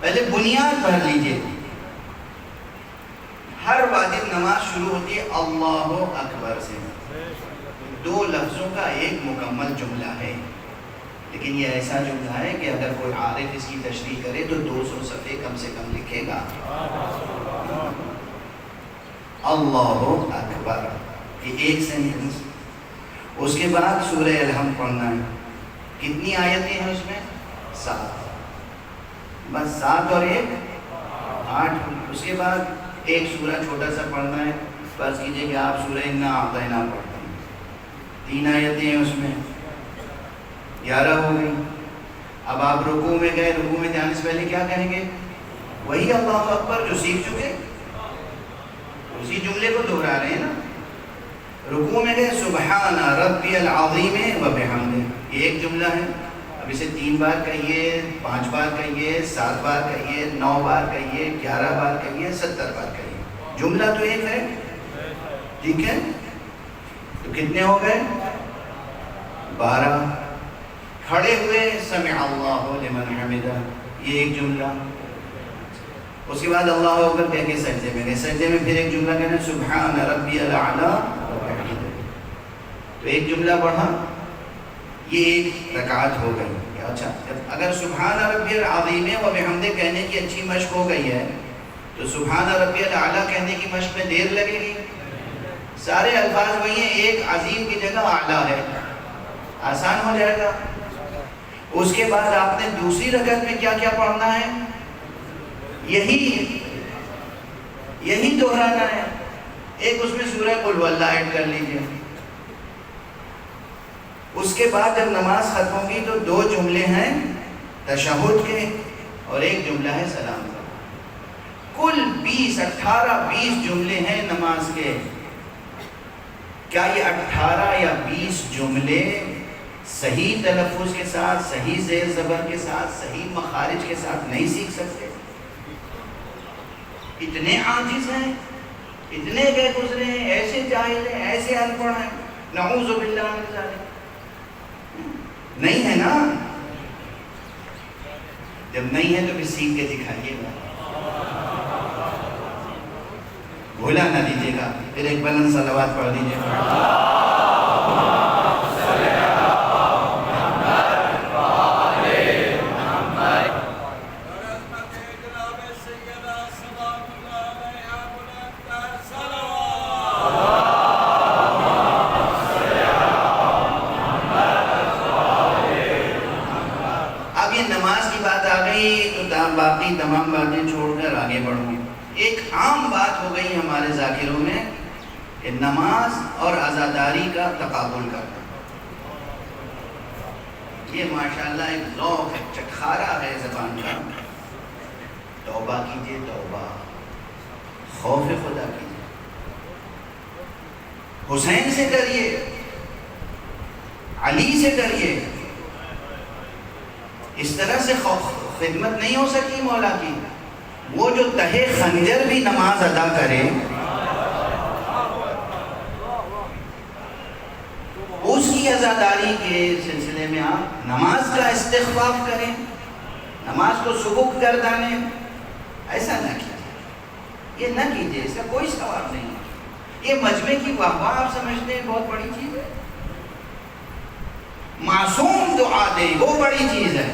پہلے بنیاد بھر لیجئے. ہر واجب نماز شروع ہوتی ہے اللہ اکبر سے. 2 لفظوں کا ایک مکمل جملہ ہے, لیکن یہ ایسا جملہ ہے کہ اگر کوئی عارف اس کی تشریح کرے تو 200 صفحے کم سے کم لکھے گا. اللہ اکبر, یہ ایک سینٹنس. اس کے بعد سورہ الحمد پڑھنا ہے. کتنی آیتیں ہیں اس میں؟ 7. بس 7 اور 1 8. اس کے بعد ایک سورہ چھوٹا سا پڑھنا ہے. فرض کیجئے کہ آپ سورہ انا اعطینا پڑھتے ہیں, 3 آیتیں ہیں اس میں, 11 ہو گئی. اب آپ رکوع میں گئے, رکوع میں جانے سے پہلے کیا کہیں گے؟ وہی اللہ اکبر جو سیکھ چکے, اسی جملے کو دہرا رہے ہیں نا. رکوع میں گئے سبحان ربی العظیم و بحمدہ, یہ ایک جملہ ہے. اب اسے 3 بار کہیے, 5 بار کہیے, 7 بار کہیے, 9 بار کہیے, 11 بار کہیے, 70 بار کہیے, جملہ تو ایک ہے. ٹھیک ہے, تو کتنے ہو گئے؟ 12. کھڑے ہوئے سمع اللہ لمن حمدہ, یہ ایک جملہ. اس کے بعد اللہ اکبر کہہ کے سجدے میں گئے, سجدے میں پھر ایک جملہ کہنا سبحان ربی الاعلی, تو ایک جملہ پڑھا. یہ ایک رکعت ہو گئی. اچھا, اگر سبحان ربی العظیم و بحمدہ کہنے کی اچھی مشق ہو گئی ہے تو سبحان ربی الاعلی کہنے کی مشق میں دیر لگے گی. سارے الفاظ وہی ہیں, ایک عظیم کی جگہ اعلیٰ ہے, آسان ہو جائے گا. اس کے بعد آپ نے دوسری رکعت میں کیا کیا پڑھنا ہے؟ یہی دہرانا ہے. ایک اس میں سورہ قل واللہ ایڈ کر لیجئے. اس کے بعد جب نماز ختم ہوگی تو 2 جملے ہیں تشہد کے اور ایک جملہ ہے سلام کا. کل 18-20 جملے ہیں نماز کے. کیا یہ 18 یا 20 جملے صحیح تلفظ کے ساتھ, صحیح زیر زبر کے ساتھ, صحیح مخارج کے ساتھ نہیں سیکھ سکتے؟ اتنے عاجز ہیں, اتنے گئے گزرے ہیں, ایسے جاہل ہیں, ایسے ان پڑھ ہیں, نعوذ باللہ من ذالک. نہیں ہے نا. جب نہیں ہے تو پھر سیکھ کے دکھائیے گا, بھولا نہ دیجیے گا. پھر ایک بلند صلوات پڑھ دیجیے گا. باقی تمام باتیں چھوڑ کر آگے بڑھوں. ایک عام بات ہو گئی ہمارے ذاکروں میں کہ نماز اور عزاداری کا تقابل کرنا. یہ ماشاءاللہ ایک ذوق ہے, چٹخارا ہے زبان کا. توبہ کیجئے, توبہ, خوف خدا کیجئے. حسین سے ڈریے, علی سے ڈریے. اس طرح سے خدمت نہیں ہو سکی مولا کی. وہ جو تہے خنجر بھی نماز ادا کرے, اس کی عزاداری کے سلسلے میں آپ نماز کا استخفاف کریں, نماز کو سبک گردانیں. ایسا نہ کیجیے, یہ نہ کیجیے, اس کا کوئی ثواب نہیں. یہ مجمع کی واہ واہ آپ سمجھتے ہیں بہت بڑی چیز ہے. معصوم دعا دے وہ بڑی چیز ہے.